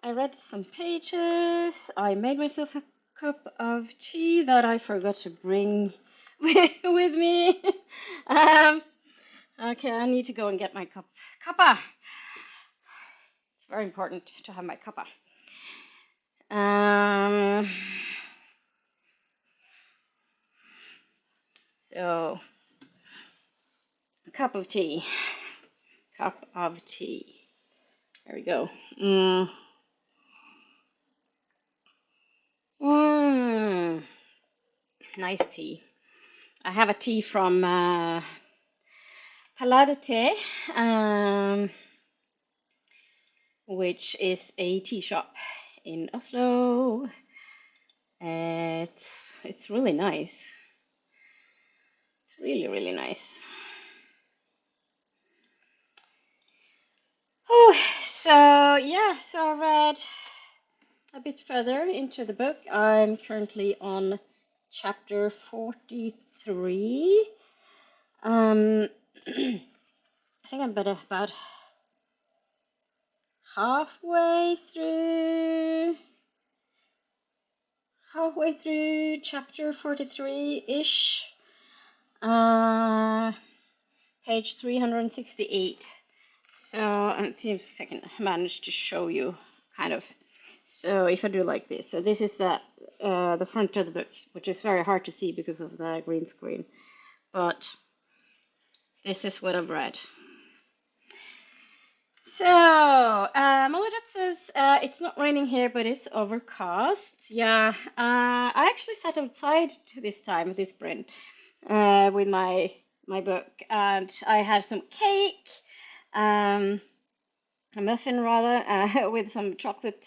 read some pages. I made myself a cup of tea that I forgot to bring with me. um, okay, I need to go and get my cuppa. It's very important to have my cuppa. So, cup of tea. Cup of tea. There we go. Nice tea. I have a tea from Palade Tea, which is a tea shop in Oslo. It's really nice. It's really, really nice. Oh, so yeah, so I read a bit further into the book. I'm currently on chapter 43. I think I'm about halfway through chapter 43-ish. Page 368. So let's see if I can manage to show you kind of. So if I do like this, so this is the front of the book, which is very hard to see because of the green screen, but this is what I've read. So Melodot says it's not raining here, but it's overcast. Yeah, I actually sat outside this time, this sprint, with my book, and I had some cake, a muffin rather, with some chocolate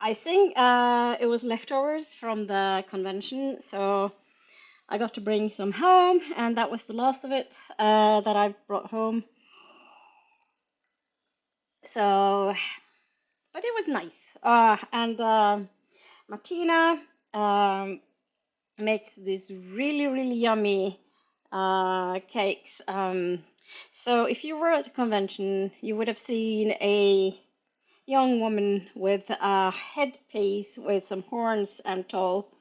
icing. It was leftovers from the convention, so I got to bring some home, and that was the last of it that I brought home. So, but it was nice. And Martina makes these really, really yummy cakes. So if you were at a convention, you would have seen a young woman with a headpiece with some horns and tall,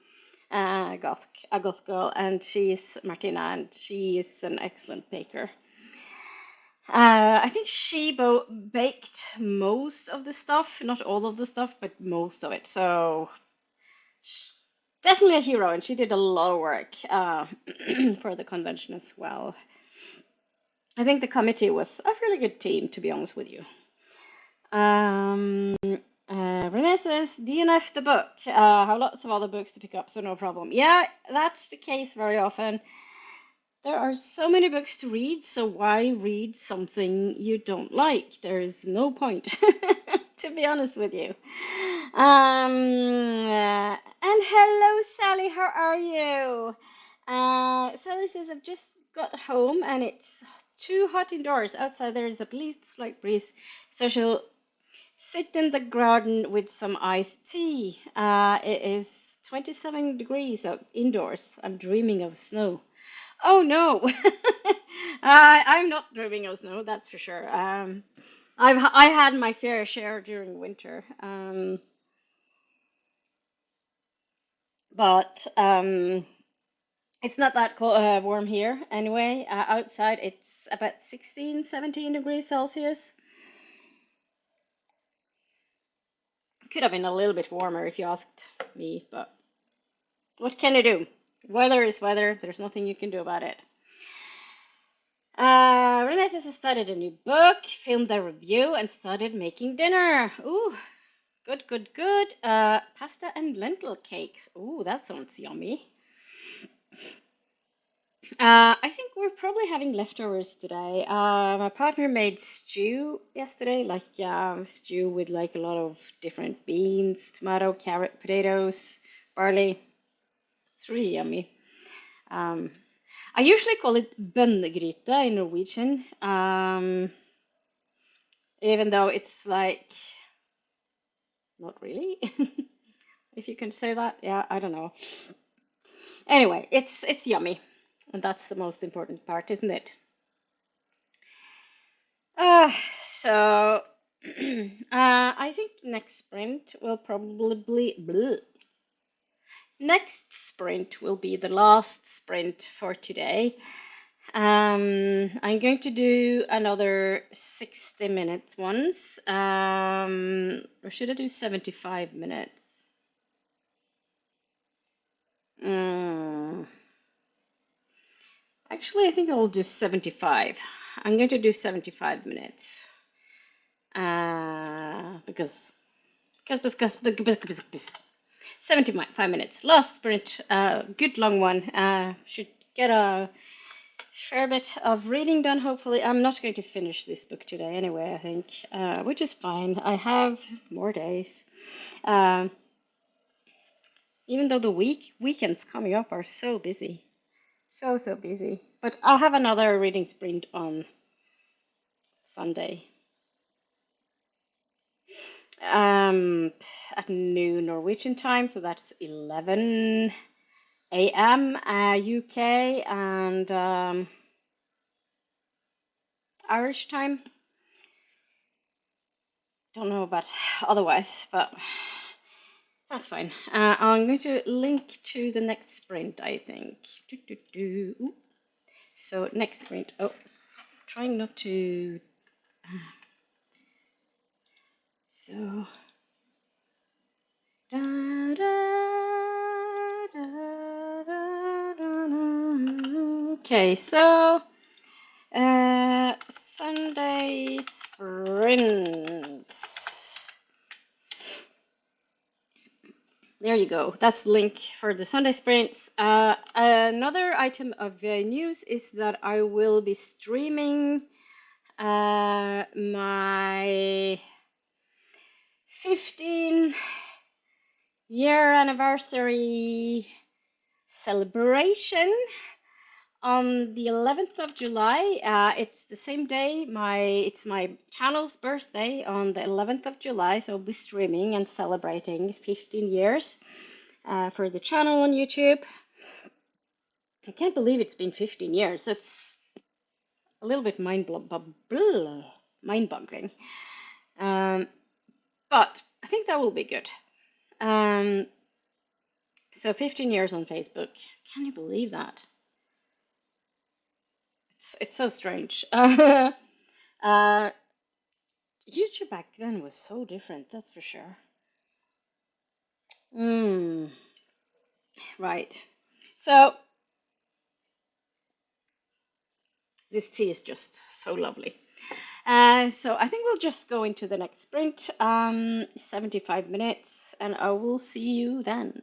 a goth girl, and she's Martina, and she is an excellent baker. I think she baked most of the stuff, not all of the stuff, but most of it. So definitely a hero, and she did a lot of work for the convention as well. I think the committee was a really good team, to be honest with you. Renee says, DNF the book. Have lots of other books to pick up, so no problem. Yeah, that's the case very often. There are so many books to read, so why read something you don't like? There is no point, to be honest with you. And hello, Sally, how are you? Sally says, I've just got home and it's too hot indoors. Outside there is at least a slight breeze, so she'll sit in the garden with some iced tea. It is 27 degrees out indoors. I'm dreaming of snow. Oh no, I'm not dreaming of snow, that's for sure. I had my fair share during winter, but it's not that cold, warm here anyway. Outside it's about 16, 17 degrees Celsius. Could have been a little bit warmer if you asked me, but what can you do? Weather is weather. There's nothing you can do about it. Renee says I started a new book, filmed a review, and started making dinner. Ooh, Good, good, good. Pasta and lentil cakes. Ooh, that sounds yummy. I think we're probably having leftovers today. My partner made stew yesterday, like stew with like a lot of different beans, tomato, carrot, potatoes, barley. It's really yummy. Um, I usually call it bønnegryte in Norwegian, even though it's like not really, if you can say that. Yeah, I don't know. Anyway, it's yummy, and that's the most important part, isn't it? Uh, so I think next sprint will probably next sprint will be the last sprint for today. I'm going to do another 60 minutes ones. Or should I do 75 minutes? Mm, Actually, I think I'll do 75. I'm going to do 75 minutes. Because 75 minutes. Last sprint. Good long one. Should get a fair bit of reading done, hopefully. I'm not going to finish this book today anyway, I think, which is fine. I have more days. Um, Even though the weekends coming up are so busy. So busy. But I'll have another reading sprint on Sunday. Um, at noon Norwegian time, so that's 11 a.m. UK and Irish time. Don't know about otherwise, but that's fine. I'm going to link to the next sprint, I think. Ooh. So next sprint. Oh, trying not to. So. Da, da, da, Okay, so Sunday sprints. There you go. That's the link for the Sunday sprints. Another item of news is that I will be streaming my 15-year anniversary celebration on the 11th of July. It's the same day it's my channel's birthday on the 11th of July, so I'll be streaming and celebrating 15 years for the channel on YouTube. I can't believe it's been 15 years. It's a little bit mind-boggling. But I think that will be good. So 15 years on Facebook. Can you believe that? It's so strange. YouTube back then was so different, that's for sure. Right. So this tea is just so lovely. So I think we'll just go into the next sprint, 75 minutes, and I will see you then.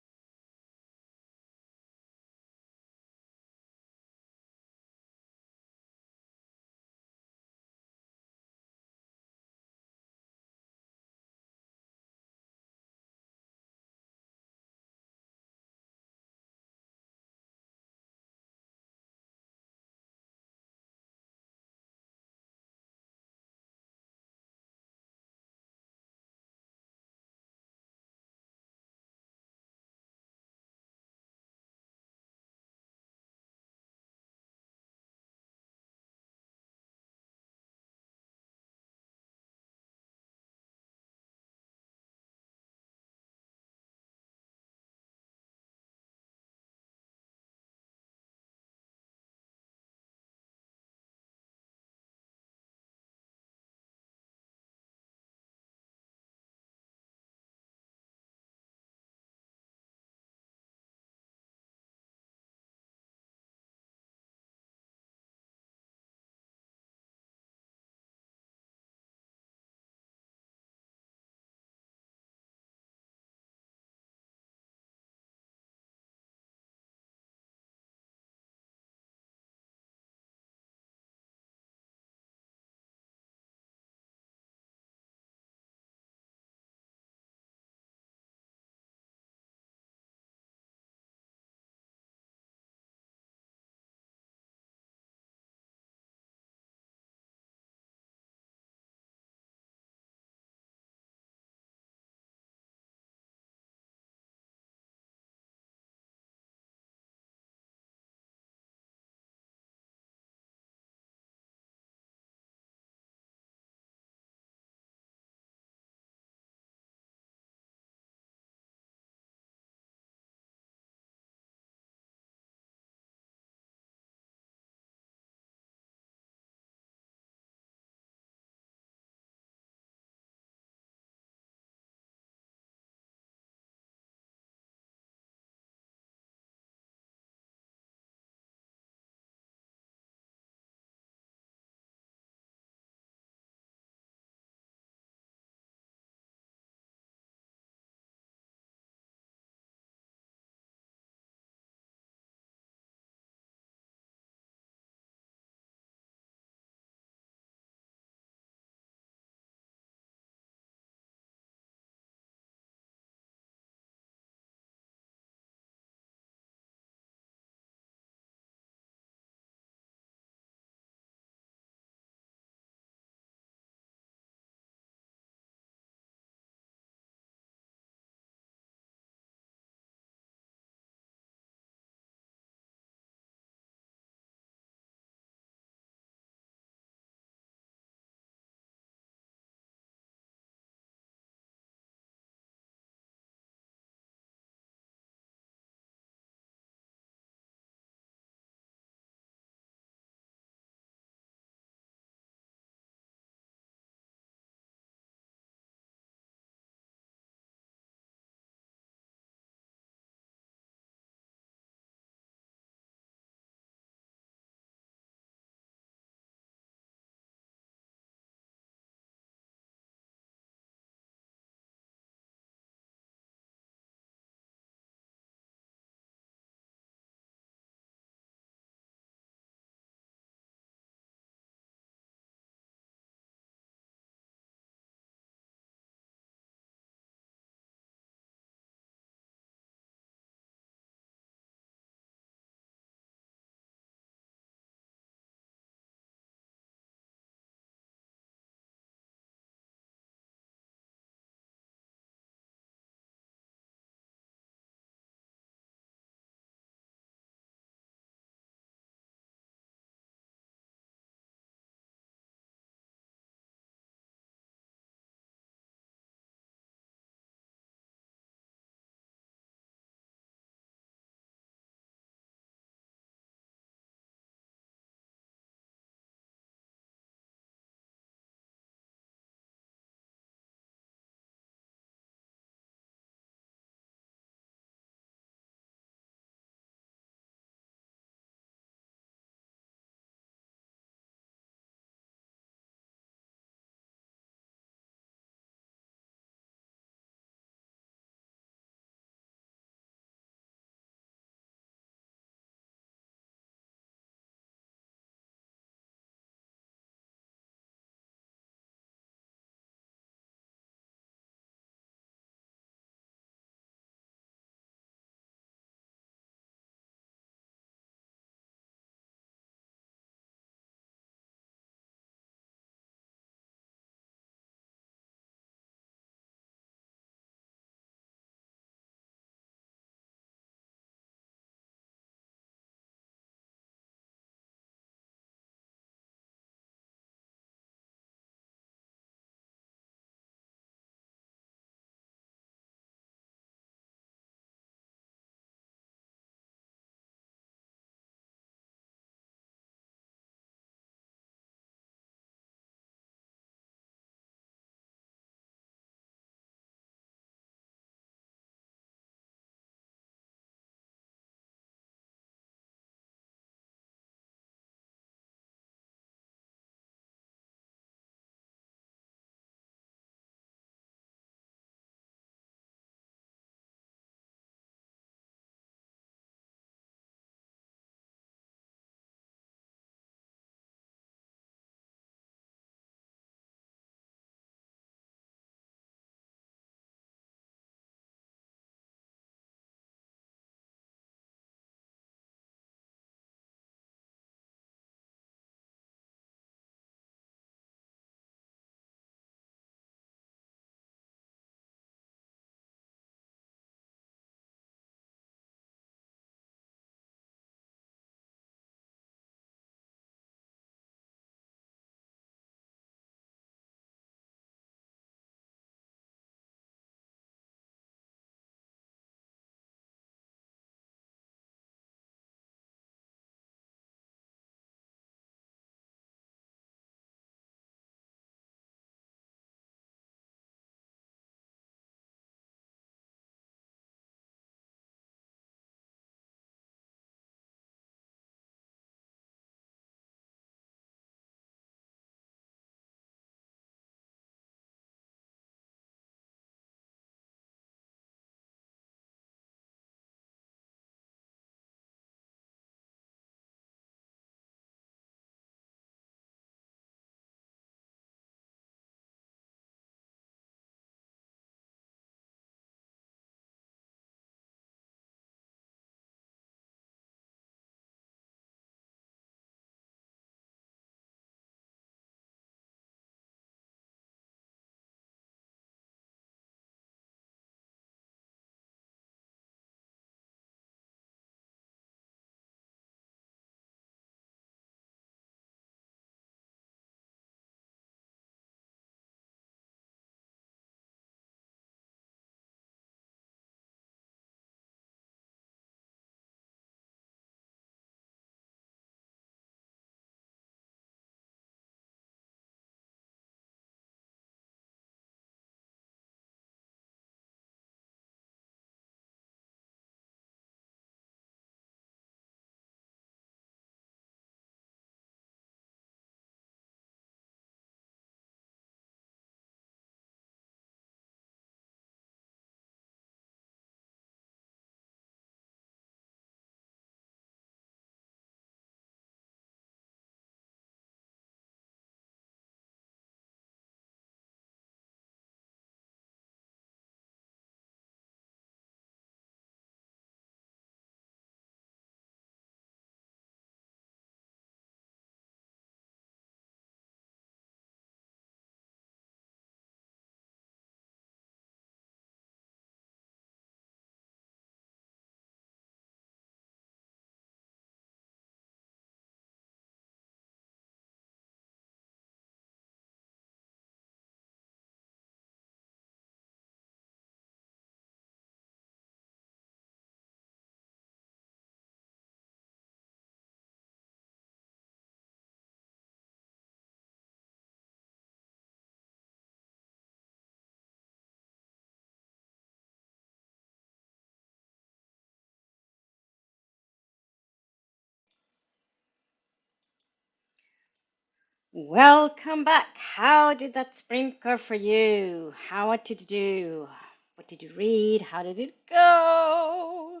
Welcome back. How did that sprint go for you? What did you do? What did you read? How did it go?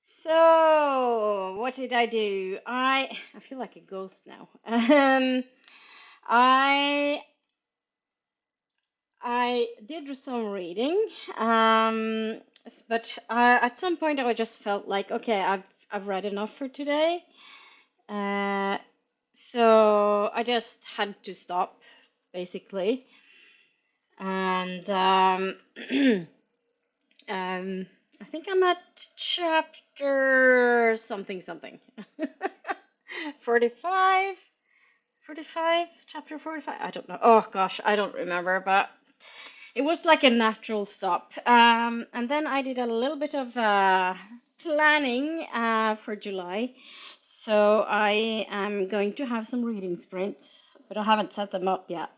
So, what did I do? I feel like a ghost now. I I did some reading, but at some point I just felt like, okay, I've read enough for today. Uh, so I just had to stop, basically. And I think I'm at chapter something something. 45, 45, chapter 45. I don't know. Oh gosh, I don't remember, but it was like a natural stop. And then I did a little bit of planning for July. So I am going to have some reading sprints, but I haven't set them up yet.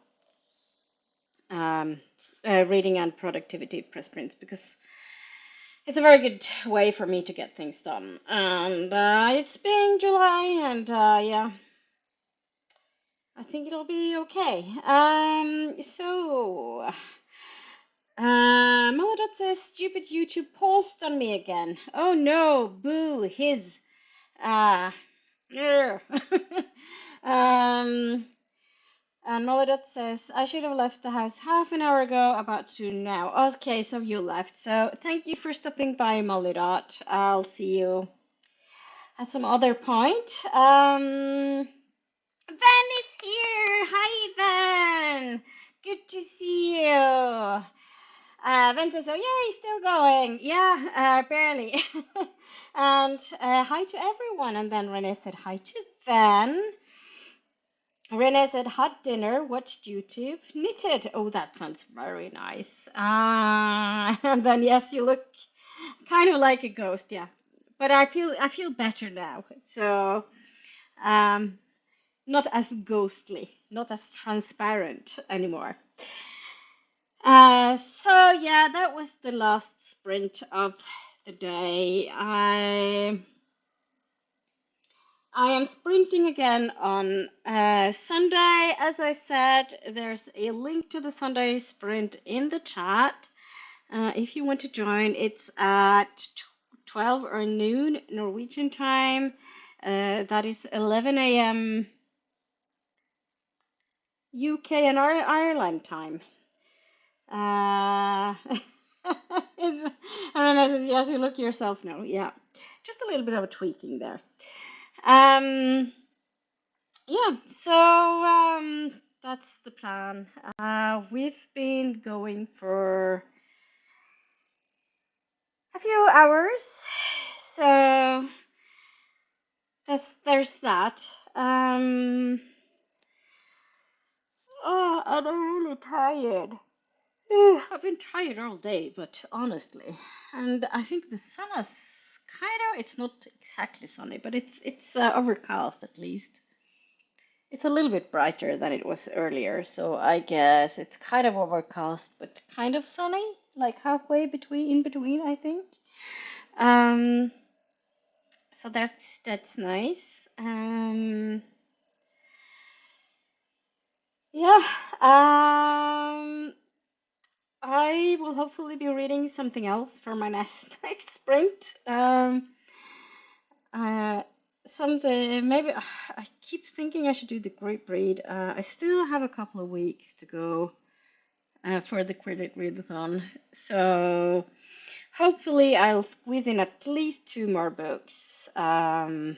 Reading and productivity press sprints, because it's a very good way for me to get things done. And it's been July, and yeah, I think it'll be okay. Melodot says, stupid YouTube paused on me again. Oh no, boo, his. Uh, yeah. um, And Molodot says, I should have left the house half an hour ago, about to now. Okay, so you left. So thank you for stopping by, Molodot. I'll see you at some other point. Van is here. Hi, Van. Good to see you. Van says, oh, yeah, he's still going. Yeah, barely. And hi to everyone. And then Renee said, hi to Van. Renee said, hot dinner, watched YouTube, knitted. Oh, that sounds very nice. And then yes, you look kind of like a ghost, yeah. But I feel better now. So, um, not as ghostly, not as transparent anymore. So yeah, that was the last sprint of the day. I am sprinting again on Sunday. As I said, there's a link to the Sunday sprint in the chat. If you want to join, it's at 12 or noon Norwegian time. That is 11 a.m. UK and Ireland time. And I says, yes, you look yourself now. Yeah, just a little bit of a tweaking there. Yeah, so that's the plan. We've been going for a few hours, so there's that. Oh, and I'm really tired. I've been tired all day, but honestly, and I think the sun is it's not exactly sunny, but it's overcast at least. It's a little bit brighter than it was earlier, so I guess it's kind of overcast, but kind of sunny, like halfway in between, I think. Um, so that's nice. Yeah. I will hopefully be reading something else for my next sprint. Uh, Something maybe I keep thinking I should do the group read. I still have a couple of weeks to go for the QueerLit Readathon, so hopefully I'll squeeze in at least two more books. Hopefully,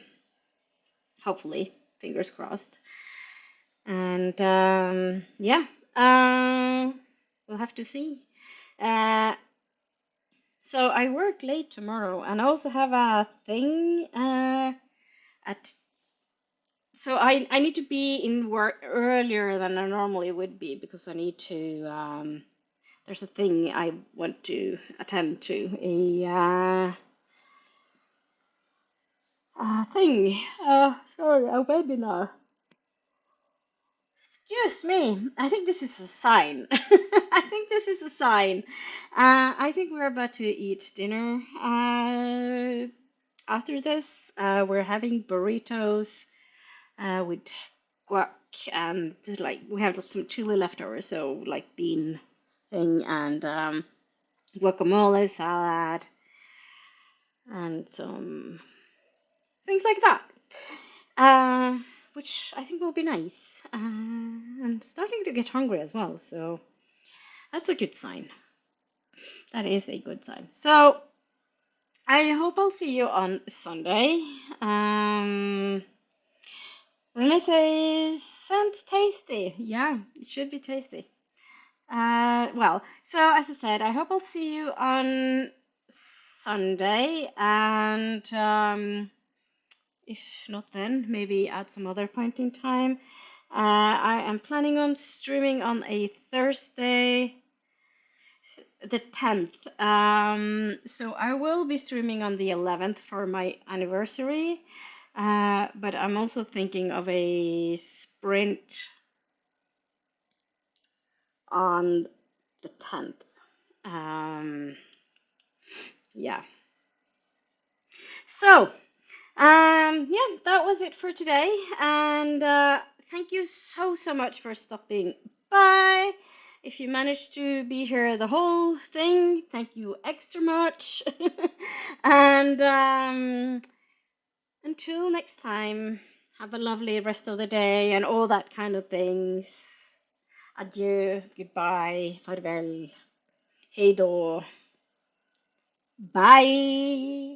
fingers crossed. And yeah, we'll have to see. So I work late tomorrow, and I also have a thing at. So I need to be in work earlier than I normally would be, because I need to. There's a thing I want to attend to, a thing. Sorry, a webinar. Excuse me. I think this is a sign. I think this is a sign. I think we're about to eat dinner. After this, we're having burritos with guac, and like we have some chili leftovers, so like bean thing, and guacamole salad, and some things like that. Uh, which I think will be nice. I'm starting to get hungry as well, so that's a good sign. That is a good sign. So I hope I'll see you on Sunday. Renee says, sounds tasty. Yeah, it should be tasty. Well, so as I said, I hope I'll see you on Sunday, and if not then, maybe at some other point in time. I am planning on streaming on a Thursday, the 10th. So I will be streaming on the 11th for my anniversary, but I'm also thinking of a sprint on the 10th. Yeah. So, yeah, that was it for today. And thank you so much for stopping by. If you managed to be here the whole thing, thank you extra much. And until next time, have a lovely rest of the day and all that kind of things. Adieu, goodbye, farvel, hej då, bye.